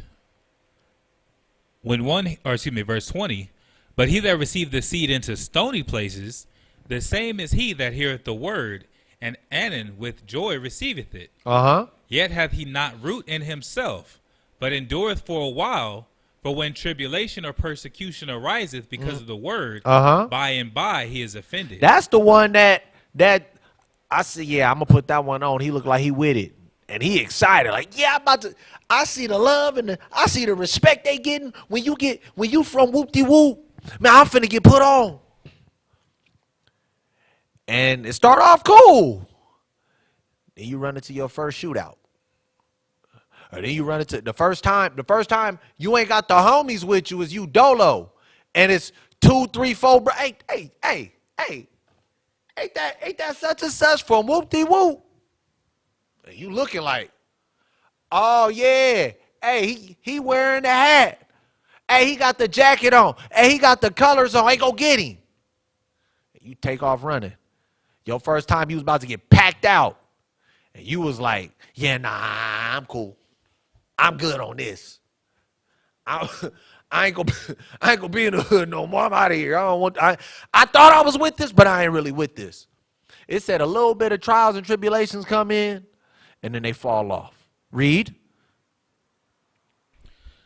Verse 20. But he that received the seed into stony places, the same is he that heareth the word, and anon with joy receiveth it. Yet hath he not root in himself, but endureth for a while. For when tribulation or persecution ariseth because of the word, by and by he is offended. That's the one that I said, yeah, I'm going to put that one on. He looked like he with it. And he excited. Like, yeah, I see the love and I see the respect they getting when you from whoop-de-whoop. Man, I'm finna get put on. And it started off cool. Then you run into your first shootout. Or then you run into the first time you ain't got the homies with you is you dolo. And it's 2, 3, 4, bro. Hey. Ain't that such and such from whoop-de-whoop? And you looking like, oh yeah. Hey, he wearing the hat. Hey, he got the jacket on. Hey, he got the colors on. Hey, go get him. You take off running. Your first time you was about to get packed out. And you was like, yeah, nah, I'm cool. I'm good on this. I ain't gonna be in the hood no more. I'm out of here. I thought I was with this, but I ain't really with this. It said a little bit of trials and tribulations come in, and then they fall off. Read.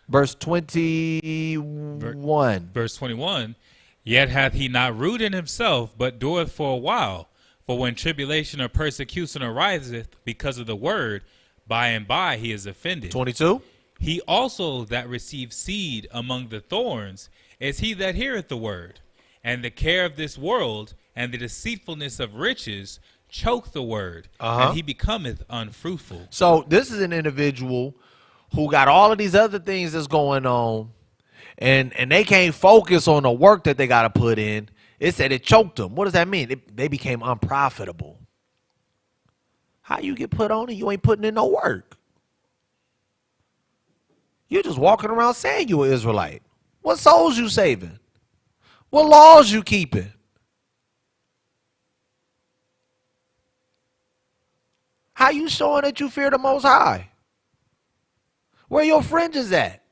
Verse 21. Verse 21. Yet hath he not root in himself, but doeth for a while. For when tribulation or persecution ariseth because of the word, by and by he is offended. 22. He also that received seed among the thorns is he that heareth the word, and the care of this world and the deceitfulness of riches choke the word, and he becometh unfruitful. So this is an individual who got all of these other things that's going on, and they can't focus on the work that they got to put in. It said it choked them. What does that mean? They became unprofitable. How you get put on and you ain't putting in no work? You're just walking around saying you an Israelite. What souls you saving? What laws you keeping? How you showing that you fear the Most High? Where your fringes at?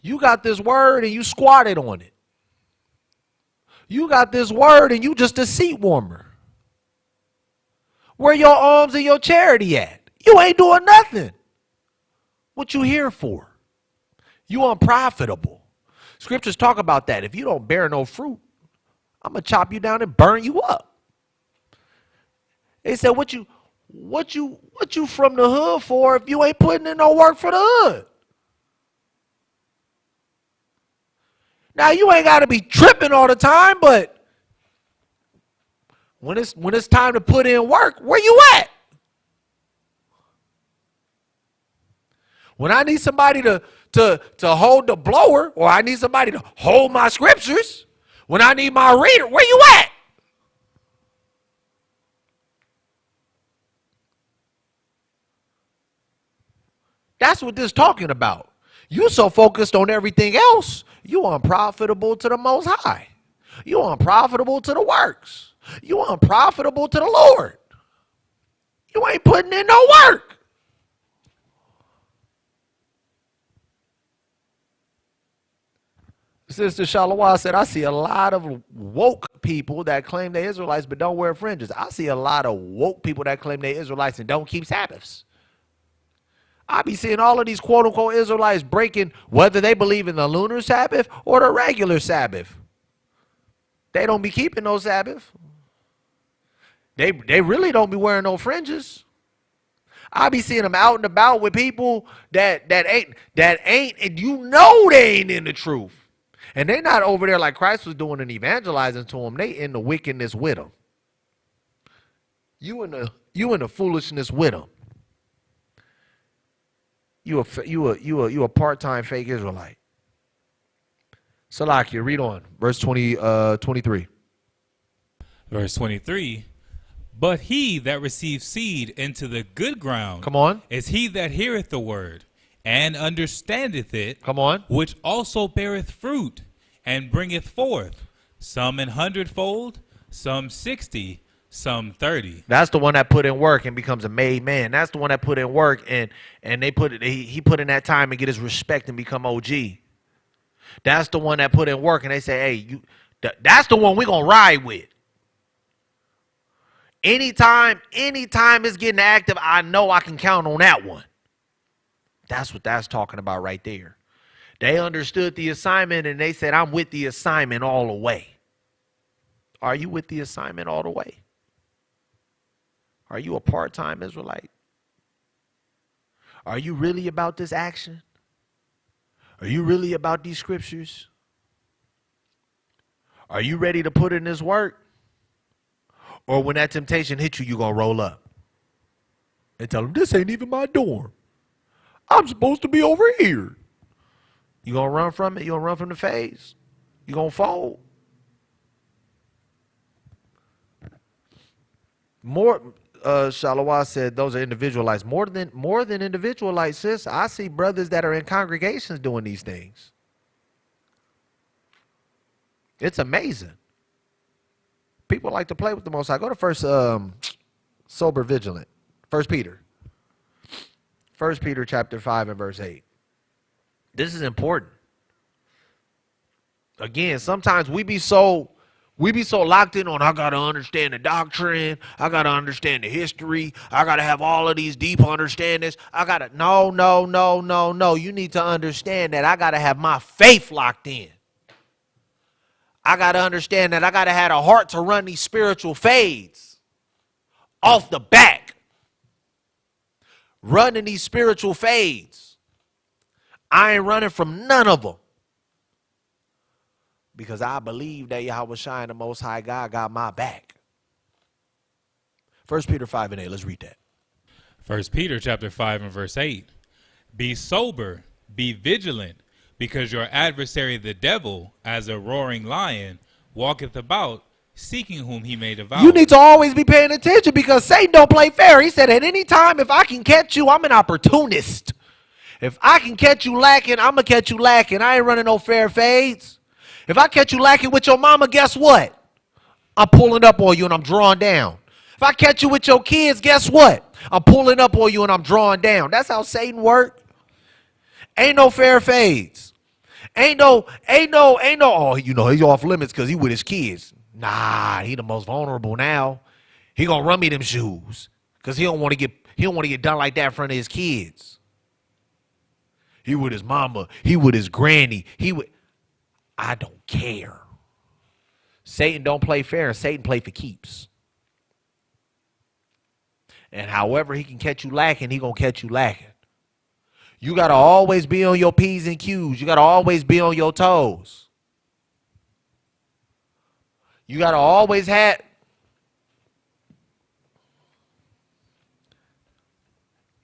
You got this word and you squatted on it. You got this word and you just a seat warmer. Where your alms and your charity at? You ain't doing nothing. What you here for? You unprofitable. Scriptures talk about that. If you don't bear no fruit, I'm gonna chop you down and burn you up. They said, what you from the hood for if you ain't putting in no work for the hood? Now you ain't gotta be tripping all the time, but when it's time to put in work, where you at? When I need somebody to hold the blower, or I need somebody to hold my scriptures, when I need my reader, where you at? That's what this is talking about. You so focused on everything else, you unprofitable to the Most High. You unprofitable to the works. You unprofitable to the Lord. You ain't putting in no work. Sister Shalawah said, I see a lot of woke people that claim they're Israelites but don't wear fringes. I see a lot of woke people that claim they're Israelites and don't keep Sabbaths. I be seeing all of these quote-unquote Israelites breaking whether they believe in the lunar Sabbath or the regular Sabbath. They don't be keeping no Sabbath. They really don't be wearing no fringes. I be seeing them out and about with people that ain't, and you know they ain't in the truth. And they not over there like Christ was doing and evangelizing to them. They in the wickedness with them. You in the foolishness with them. You a part-time fake Israelite. Salakia, read on. Verse 23. Verse 23. But he that receives seed into the good ground, come on, is he that heareth the word and understandeth it, come on, which also beareth fruit and bringeth forth, some 100-fold, some 60, some 30. That's the one that put in work and becomes a made man. That's the one that put in work and he put in that time and get his respect and become OG. That's the one that put in work and they say, hey, that's the one we're gonna ride with. Anytime it's getting active, I know I can count on that one. That's what that's talking about right there. They understood the assignment and they said, I'm with the assignment all the way. Are you with the assignment all the way? Are you a part-time Israelite? Are you really about this action? Are you really about these scriptures? Are you ready to put in this work? Or when that temptation hits you, you're going to roll up and tell them, this ain't even my dorm. I'm supposed to be over here. You going to run from it? You going to run from the phase? You going to fold? More, Shalawah said those are individualites. More than individualites, sis. I see brothers that are in congregations doing these things. It's amazing. People like to play with the Most High. Go to first sober vigilant. 1 Peter. 1 Peter chapter 5 and verse 8. This is important. Again, sometimes we be so locked in on I gotta understand the doctrine, I gotta understand the history, I gotta have all of these deep understandings. No. You need to understand that I gotta have my faith locked in. I got to understand that I got to have a heart to run these spiritual fades off the back. Running these spiritual fades. I ain't running from none of them. Because I believe that Yahweh Shai, the Most High God, got my back. 1 Peter 5 and 8. Let's read that. 1 Peter chapter 5 and verse 8. Be sober, be vigilant. Because your adversary the devil, as a roaring lion, walketh about, seeking whom he may devour. You need to always be paying attention because Satan don't play fair. He said at any time, if I can catch you, I'm an opportunist. If I can catch you lacking, I'm going to catch you lacking. I ain't running no fair fades. If I catch you lacking with your mama, guess what? I'm pulling up on you and I'm drawing down. If I catch you with your kids, guess what? I'm pulling up on you and I'm drawing down. That's how Satan works. Ain't no fair fades. Oh, he's off limits because he with his kids. Nah, he the most vulnerable now. He gonna run me them shoes. Cause he don't want to get done like that in front of his kids. He with his mama, he with his granny, I don't care. Satan don't play fair, and Satan play for keeps. And however he can catch you lacking, he gonna catch you lacking. You got to always be on your P's and Q's. You got to always be on your toes. You got to always have.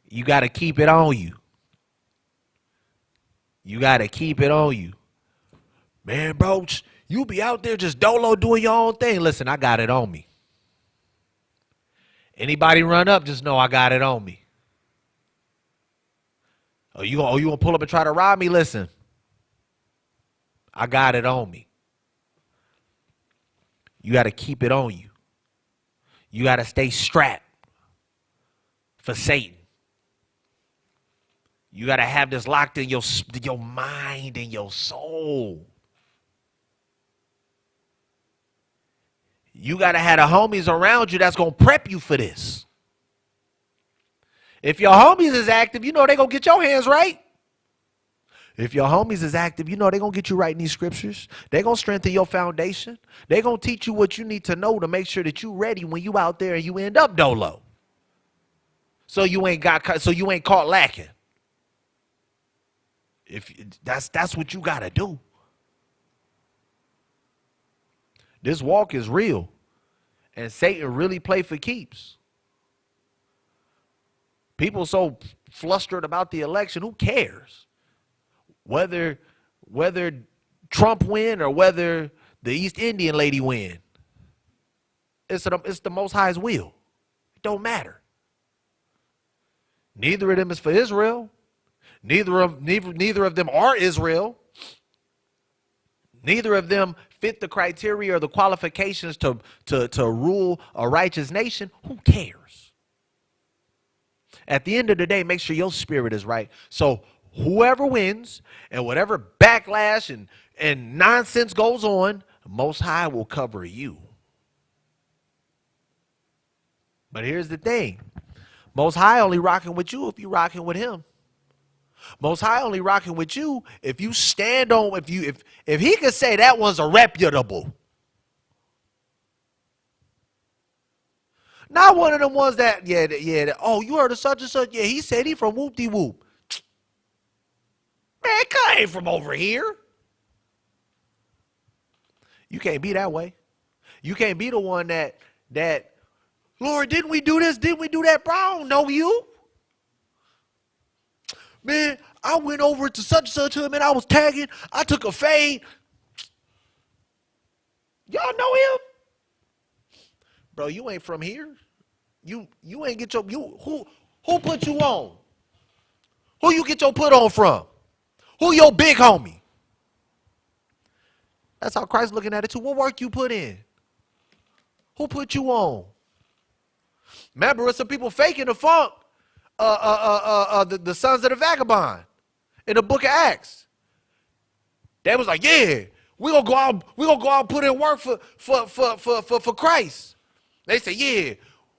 You got to keep it on you. You got to keep it on you. Man, bro, you be out there just dolo doing your own thing. Listen, I got it on me. Anybody run up, just know I got it on me. Oh, you gonna pull up and try to rob me? Listen, I got it on me. You got to keep it on you. You got to stay strapped for Satan. You got to have this locked in your mind and your soul. You got to have the homies around you that's going to prep you for this. If your homies is active, you know they going to get your hands right. If your homies is active, you know they going to get you right in these scriptures. They going to strengthen your foundation. They going to teach you what you need to know to make sure that you ready when you out there and you end up dolo. So you ain't caught lacking. If that's what you got to do. This walk is real. And Satan really play for keeps. People so flustered about the election, who cares? Whether Trump win or whether the East Indian lady win. It's the Most High's will. It don't matter. Neither of them is for Israel. Neither of them are Israel. Neither of them fit the criteria or the qualifications to rule a righteous nation. Who cares? At the end of the day, make sure your spirit is right. So whoever wins and whatever backlash and nonsense goes on, Most High will cover you. But here's the thing. Most High only rocking with you if you rocking with him. Most High only rocking with you if you stand on, if he could say that one's a reputable. Not one of them ones that, oh, you heard of such and such? Yeah, he said he from whoop-de-whoop. Man, I ain't from over here. You can't be that way. You can't be the one that, Lord, didn't we do this? Didn't we do that? Bro, I don't know you. Man, I went over to such and such him and I was tagging. I took a fade. Y'all know him? Bro, you ain't from here. You ain't get your who put you on? Who you get your put on from? Who your big homie? That's how Christ's looking at it too. What work you put in? Who put you on? Remember, it's some people faking the funk. The sons of the vagabond in the book of Acts. They was like, yeah, we're gonna go out and put in work for Christ. They say, yeah,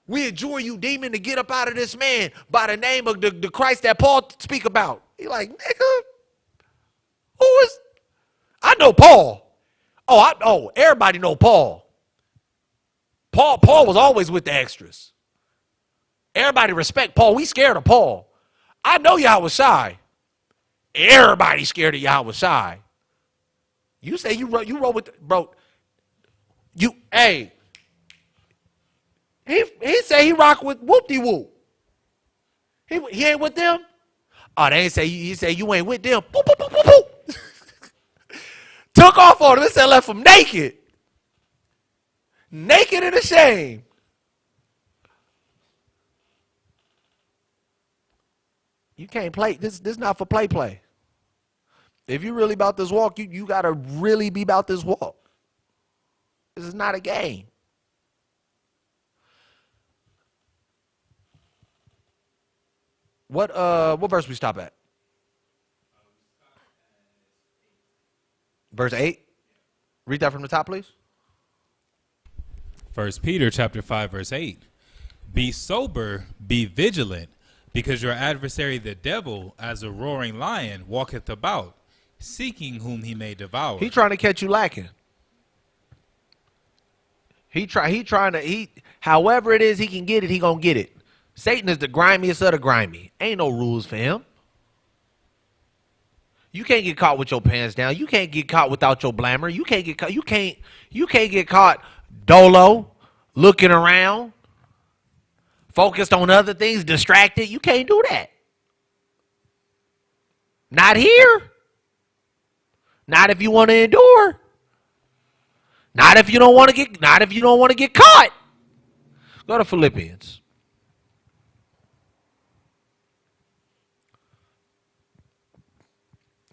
we adjure you, demon, to get up out of this man by the name of the Christ that Paul speak about. He like, nigga, who is? I know Paul. Everybody know Paul. Paul was always with the extras. Everybody respect Paul. We scared of Paul. I know y'all was shy. Everybody scared of y'all was shy. You say you roll with bro. He say he rock with whoop-de-whoop. He ain't with them? Oh, they ain't say he say you ain't with them. Boop, boop, boop, boop, boop. Took off on him. This left him naked. Naked and ashamed. You can't play. This not for play. If you really about this walk, you got to really be about this walk. This is not a game. What verse we stop at? Verse 8. Read that from the top, please. 1 Peter chapter 5, verse 8. Be sober, be vigilant, because your adversary the devil, as a roaring lion, walketh about, seeking whom he may devour. He trying to catch you lacking. However it is he can get it, he gonna get it. Satan is the grimiest of the grimy. Ain't no rules for him. You can't get caught with your pants down. You can't get caught without your blammer. You can't get caught. You can't get caught dolo, looking around, focused on other things, distracted. You can't do that. Not here. Not if you want to endure. Not if you don't want to get caught. Go to Philippians.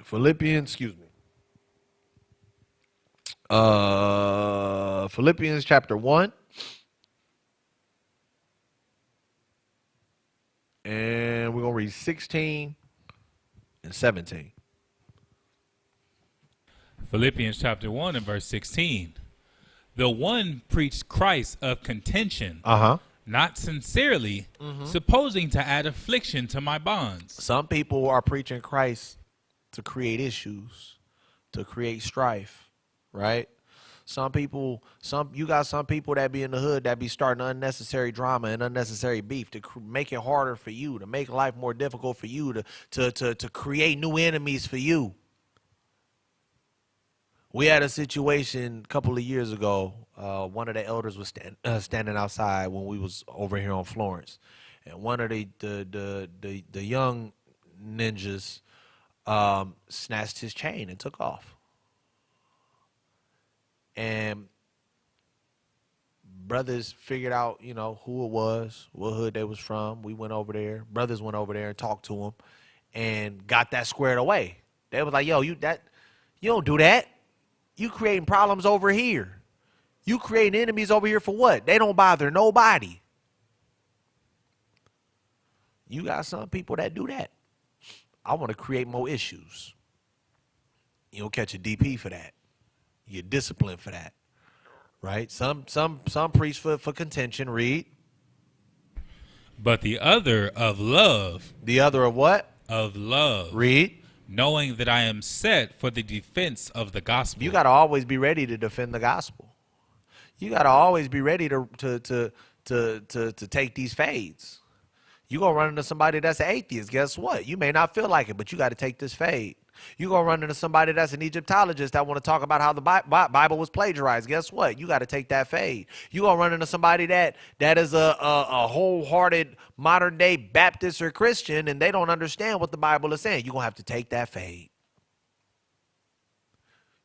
Philippians chapter 1. And we're going to read 16 and 17. Philippians chapter 1 and verse 16. The one preached Christ of contention, not sincerely, supposing to add affliction to my bonds. Some people are preaching Christ to create issues, to create strife, right? You got some people that be in the hood that be starting unnecessary drama and unnecessary beef to make it harder for you, to make life more difficult for you, to create new enemies for you. We had a situation a couple of years ago. One of the elders was standing outside when we was over here on Florence, and one of the young ninjas snatched his chain and took off. And brothers figured out, who it was, what hood they was from. We went over there. Brothers went over there and talked to him and got that squared away. They was like, yo, you don't do that. You creating problems over here. You creating enemies over here for what? They don't bother nobody. You got some people that do that. I want to create more issues. You don't catch a DP for that. You're disciplined for that. Right? Some preach for contention. Read. But the other of love. The other of what? Of love. Read. Knowing that I am set for the defense of the gospel. You got to always be ready to defend the gospel. You got to always be ready to take these fades. You going to run into somebody that's an atheist. Guess what? You may not feel like it, but you got to take this fade. You going to run into somebody that's an Egyptologist that want to talk about how the Bible was plagiarized. Guess what? You got to take that fade. You going to run into somebody that is a wholehearted modern day Baptist or Christian and they don't understand what the Bible is saying. You're going to have to take that fade.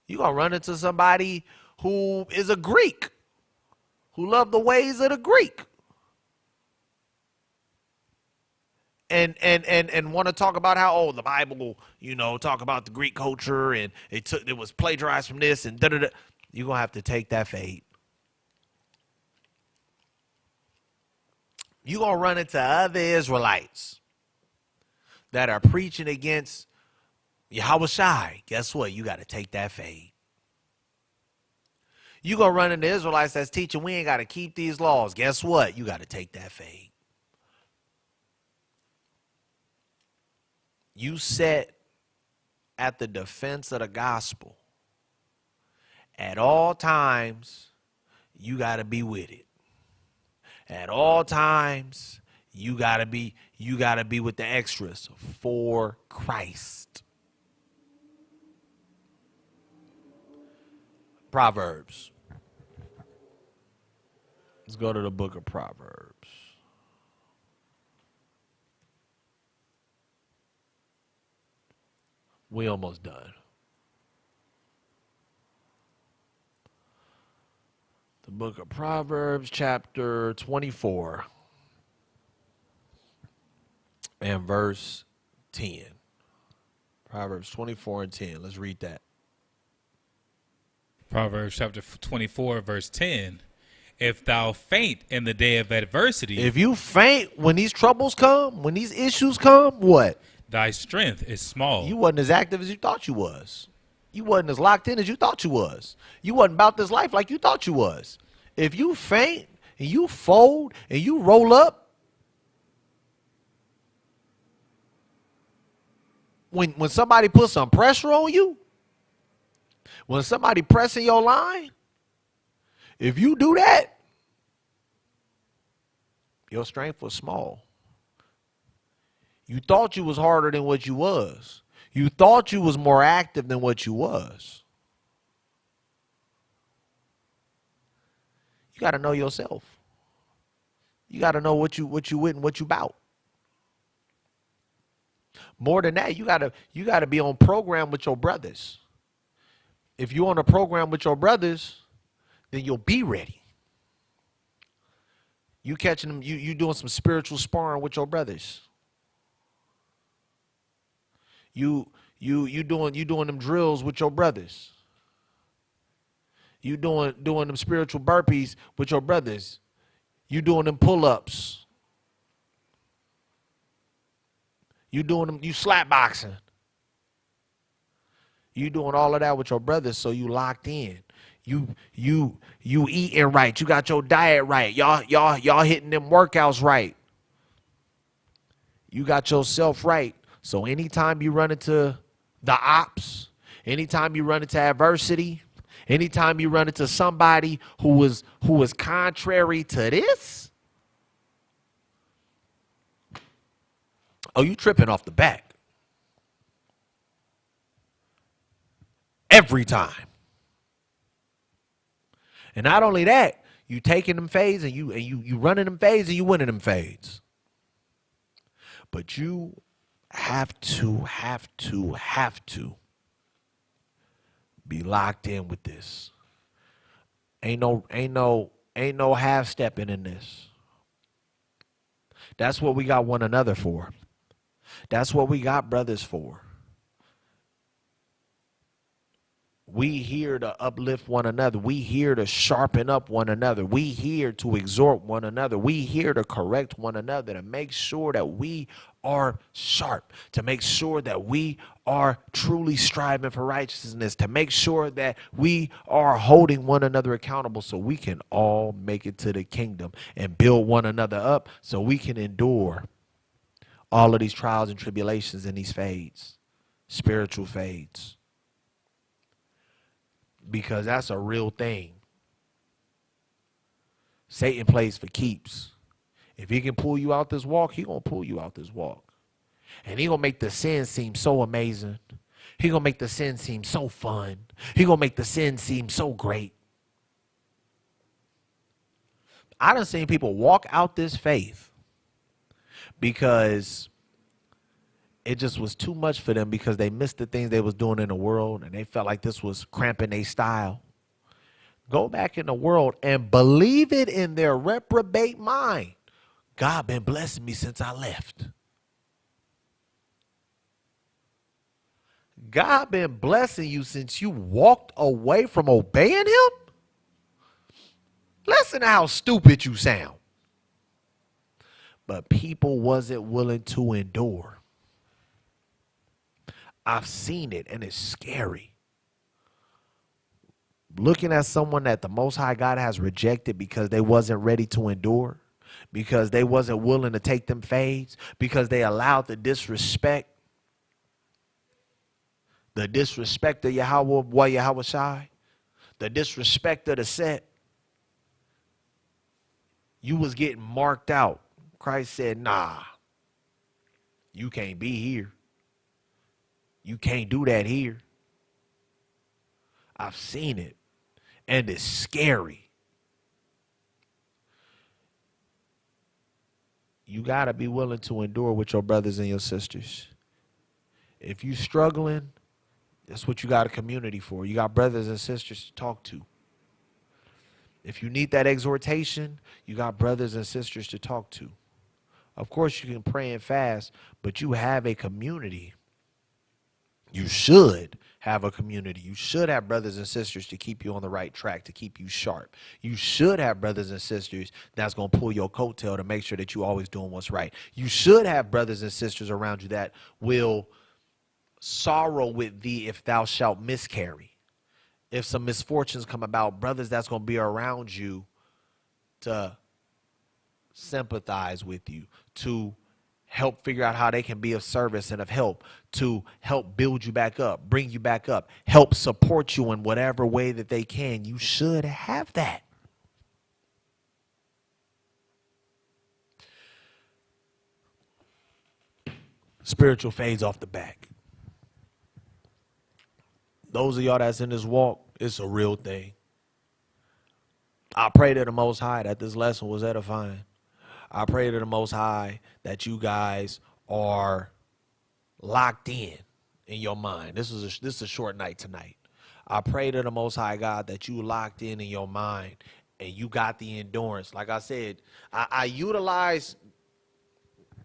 You're going to run into somebody who is a Greek, who love the ways of the Greek. And want to talk about how the Bible, talk about the Greek culture and it was plagiarized from this and da-da-da. You're going to have to take that fade. You're going to run into other Israelites that are preaching against Yahweh Shai. Guess what? You got to take that fade. You're going to run into Israelites that's teaching we ain't got to keep these laws. Guess what? You got to take that fade. You set at the defense of the gospel. At all times, you got to be with it. At all times, you got to be with the extras for Christ. Proverbs. Let's go to the book of Proverbs. We almost done. The book of Proverbs, chapter 24, and verse 10. Proverbs 24 and 10. Let's read that. Proverbs chapter 24, verse 10. If thou faint in the day of adversity, If you faint when these troubles come, when these issues come, what? thy strength is small. You wasn't as active as you thought you was. You wasn't as locked in as you thought you was. You wasn't about this life like you thought you was. If you faint and you fold and you roll up, when somebody puts some pressure on you, when somebody pressing your line, if you do that, your strength was small. You thought you was harder than what you was. You thought you was more active than what you was. You got to know yourself. You got to know what you with and what you about. More than that, you got to be on program with your brothers. If you're on a program with your brothers, then you'll be ready. You catching them, you doing some spiritual sparring with your brothers. You doing them drills with your brothers. You doing them spiritual burpees with your brothers. You doing them pull-ups. You doing them, you slap boxing. You doing all of that with your brothers, so you locked in. You eating right. You got your diet right. Y'all hitting them workouts right. You got yourself right. So anytime you run into the ops, anytime you run into adversity, anytime you run into somebody who is contrary to this, oh, you tripping off the back. Every time. And not only that, you taking them fades and you running them fades and you winning them fades. But you have to be locked in with this. Ain't no half stepping in this. That's what we got one another for. That's what we got brothers for. We here to uplift one another. We here to sharpen up one another. We here to exhort one another. We here to correct one another, to make sure that we are sharp, to make sure that we are truly striving for righteousness, to make sure that we are holding one another accountable so we can all make it to the kingdom and build one another up so we can endure all of these trials and tribulations and these fades, spiritual fades. Because that's a real thing. Satan plays for keeps. If he can pull you out this walk, he gonna pull you out this walk. And he gonna make the sin seem so amazing. He gonna make the sin seem so fun. He gonna make the sin seem so great. I done seen people walk out this faith because it just was too much for them, because they missed the things they was doing in the world and they felt like this was cramping their style. Go back in the world and believe it in their reprobate mind. God been blessing me since I left. God been blessing you since you walked away from obeying him? Listen to how stupid you sound. But people wasn't willing to endure. I've seen it, and it's scary. Looking at someone that the Most High God has rejected because they wasn't ready to endure, because they wasn't willing to take them fades, because they allowed the disrespect of Yahweh Shai, the disrespect of the set. You was getting marked out. Christ said, nah, you can't be here. You can't do that here. I've seen it, and it's scary. You got to be willing to endure with your brothers and your sisters. If you struggling, that's what you got a community for. You got brothers and sisters to talk to. If you need that exhortation, you got brothers and sisters to talk to. Of course, you can pray and fast, but you have a community. You should have a community. You should have brothers and sisters to keep you on the right track, to keep you sharp. You should have brothers and sisters that's going to pull your coattail to make sure that you're always doing what's right. You should have brothers and sisters around you that will sorrow with thee if thou shalt miscarry. If some misfortunes come about, brothers that's going to be around you to sympathize with you, to help figure out how they can be of service and of help, to help build you back up, bring you back up, help support you in whatever way that they can. You should have that. Spiritual fades off the back. Those of y'all that's in this walk, it's a real thing. I pray to the Most High that this lesson was edifying. I pray to the Most High that you guys are locked in your mind. This is a short night tonight. I pray to the Most High God that you locked in your mind and you got the endurance. Like I said, I utilize,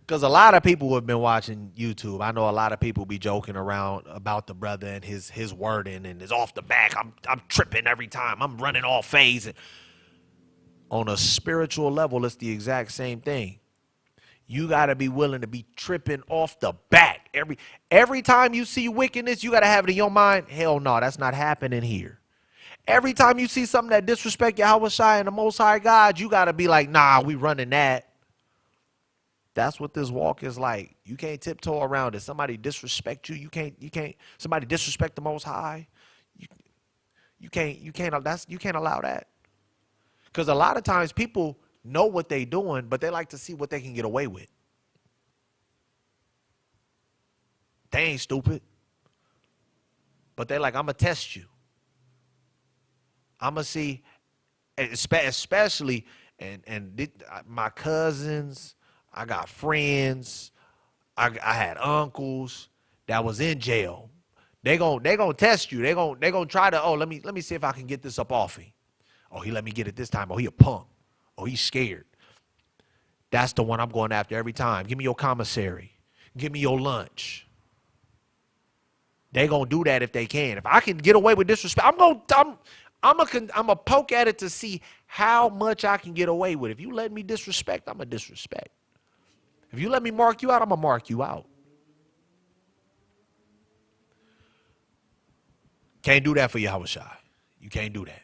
because a lot of people who have been watching YouTube, I know a lot of people be joking around about the brother and his wording and his off the back. I'm tripping every time. I'm running all phase. And on a spiritual level, it's the exact same thing. You got to be willing to be tripping off the back. Every time you see wickedness, you got to have it in your mind, hell no, that's not happening here. Every time you see something that disrespect Yahweh Shai and the Most High God, you got to be like, nah, we running that. That's what this walk is like. You can't tiptoe around it. Somebody disrespect you, you can't. Somebody disrespect the Most High, you can't allow that. Because a lot of times people know what they're doing, but they like to see what they can get away with. They ain't stupid. But they like, I'm going to test you. I'm going to see, especially, my cousins, I got friends, I had uncles that was in jail. They gonna test you. They gonna try to, let me see if I can get this up off him. Oh, he let me get it this time. Oh, he a punk. Oh, he's scared. That's the one I'm going after every time. Give me your commissary. Give me your lunch. They gonna do that if they can. If I can get away with disrespect, I'm gonna poke at it to see how much I can get away with. If you let me disrespect, I'm gonna disrespect. If you let me mark you out, I'm gonna mark you out. Can't do that for Yahweh Shai. You can't do that.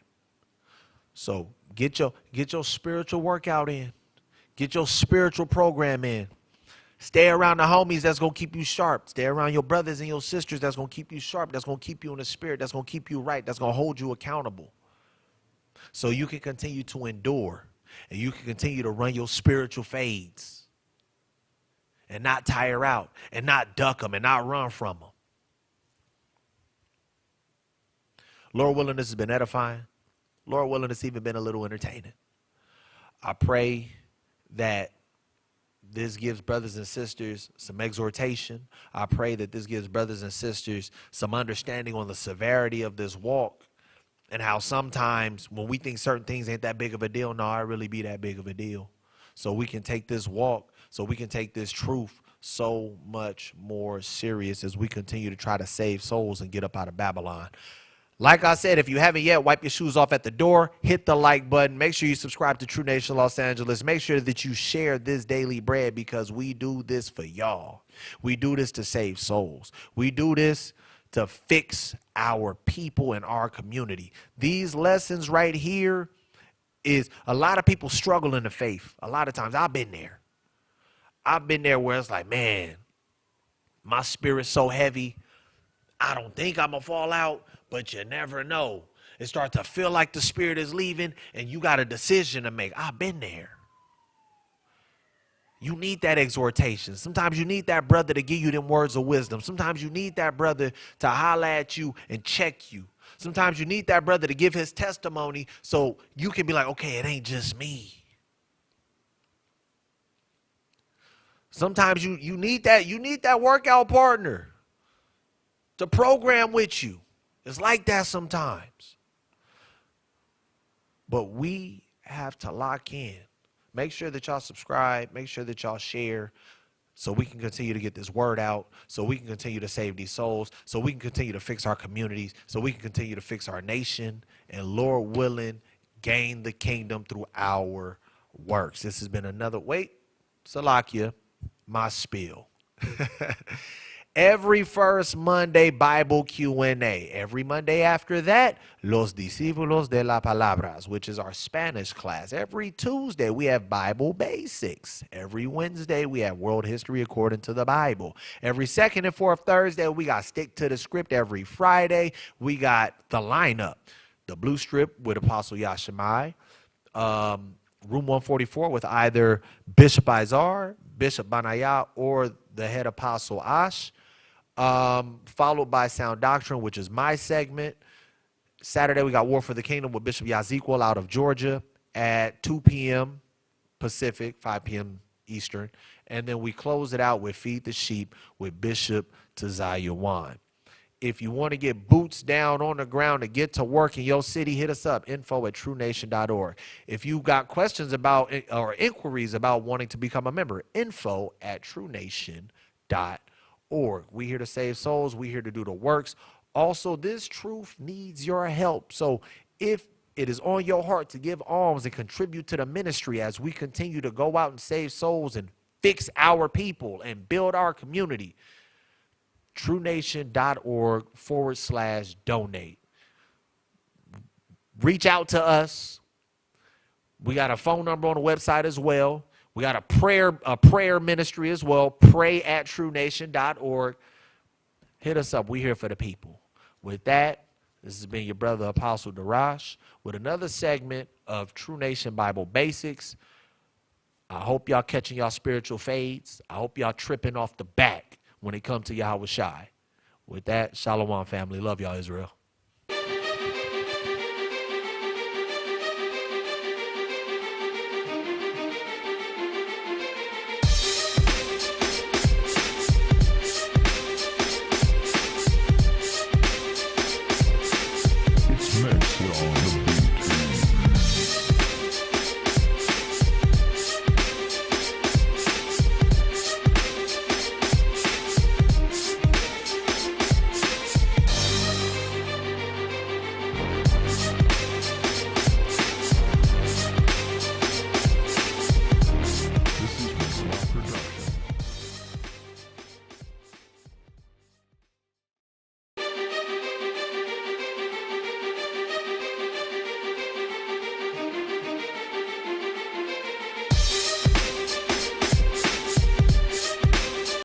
So get your spiritual workout in. Get your spiritual program in. Stay around the homies that's going to keep you sharp. Stay around your brothers and your sisters that's going to keep you sharp. That's going to keep you in the spirit. That's going to keep you right. That's going to hold you accountable. So you can continue to endure. And you can continue to run your spiritual fades. And not tire out. And not duck them. And not run from them. Lord willing, this has been edifying. Lord willing, it's even been a little entertaining. I pray that this gives brothers and sisters some exhortation. I pray that this gives brothers and sisters some understanding on the severity of this walk and how sometimes when we think certain things ain't that big of a deal, no, it really be that big of a deal. So we can take this walk, so we can take this truth so much more serious as we continue to try to save souls and get up out of Babylon. Like I said, if you haven't yet, wipe your shoes off at the door, hit the like button, make sure you subscribe to True Nation Los Angeles, make sure that you share this daily bread because we do this for y'all. We do this to save souls. We do this to fix our people and our community. These lessons right here is a lot of people struggle in the faith. A lot of times I've been there. I've been there where it's like, man, my spirit's so heavy. I don't think I'm going to fall out. But you never know. It starts to feel like the spirit is leaving and you got a decision to make. I've been there. You need that exhortation. Sometimes you need that brother to give you them words of wisdom. Sometimes you need that brother to holler at you and check you. Sometimes you need that brother to give his testimony so you can be like, okay, it ain't just me. Sometimes you need that workout partner to program with you. It's like that sometimes. But we have to lock in. Make sure that y'all subscribe. Make sure that y'all share. so we can continue to get this word out, so we can continue to save these souls, so we can continue to fix our communities, so we can continue to fix our nation, and Lord willing, gain the kingdom through our works. This has been another, Salakia, my spiel. Every first Monday, Bible Q&A. Every Monday after that, Los Discípulos de la Palabras, which is our Spanish class. Every Tuesday, we have Bible Basics. Every Wednesday, we have World History According to the Bible. Every second and fourth Thursday, we got Stick to the Script. Every Friday, we got the lineup. The Blue Strip with Apostle Yashimai. Room 144 with either Bishop Izar, Bishop Banaya, or the head apostle Ash. Followed by Sound Doctrine, which is my segment. Saturday, we got War for the Kingdom with Bishop Yaziquel out of Georgia at 2 p.m. Pacific, 5 p.m. Eastern. And then we close it out with Feed the Sheep with Bishop Tazayawan. If you want to get boots down on the ground to get to work in your city, hit us up, info@truenation.org. If you got questions about or inquiries about wanting to become a member, info@truenation.org. We here to save souls. We here to do the works. Also, this truth needs your help. So if it is on your heart to give alms and contribute to the ministry as we continue to go out and save souls and fix our people and build our community, truenation.org/donate. Reach out to us. We got a phone number on the website as well. We got a prayer ministry as well. Pray@truenation.org. Hit us up. We're here for the people. With that, this has been your brother Apostle Darash with another segment of True Nation Bible Basics. I hope y'all catching y'all spiritual fades. I hope y'all tripping off the back when it comes to Yahweh Shai. With that, Shalom, family. Love y'all, Israel.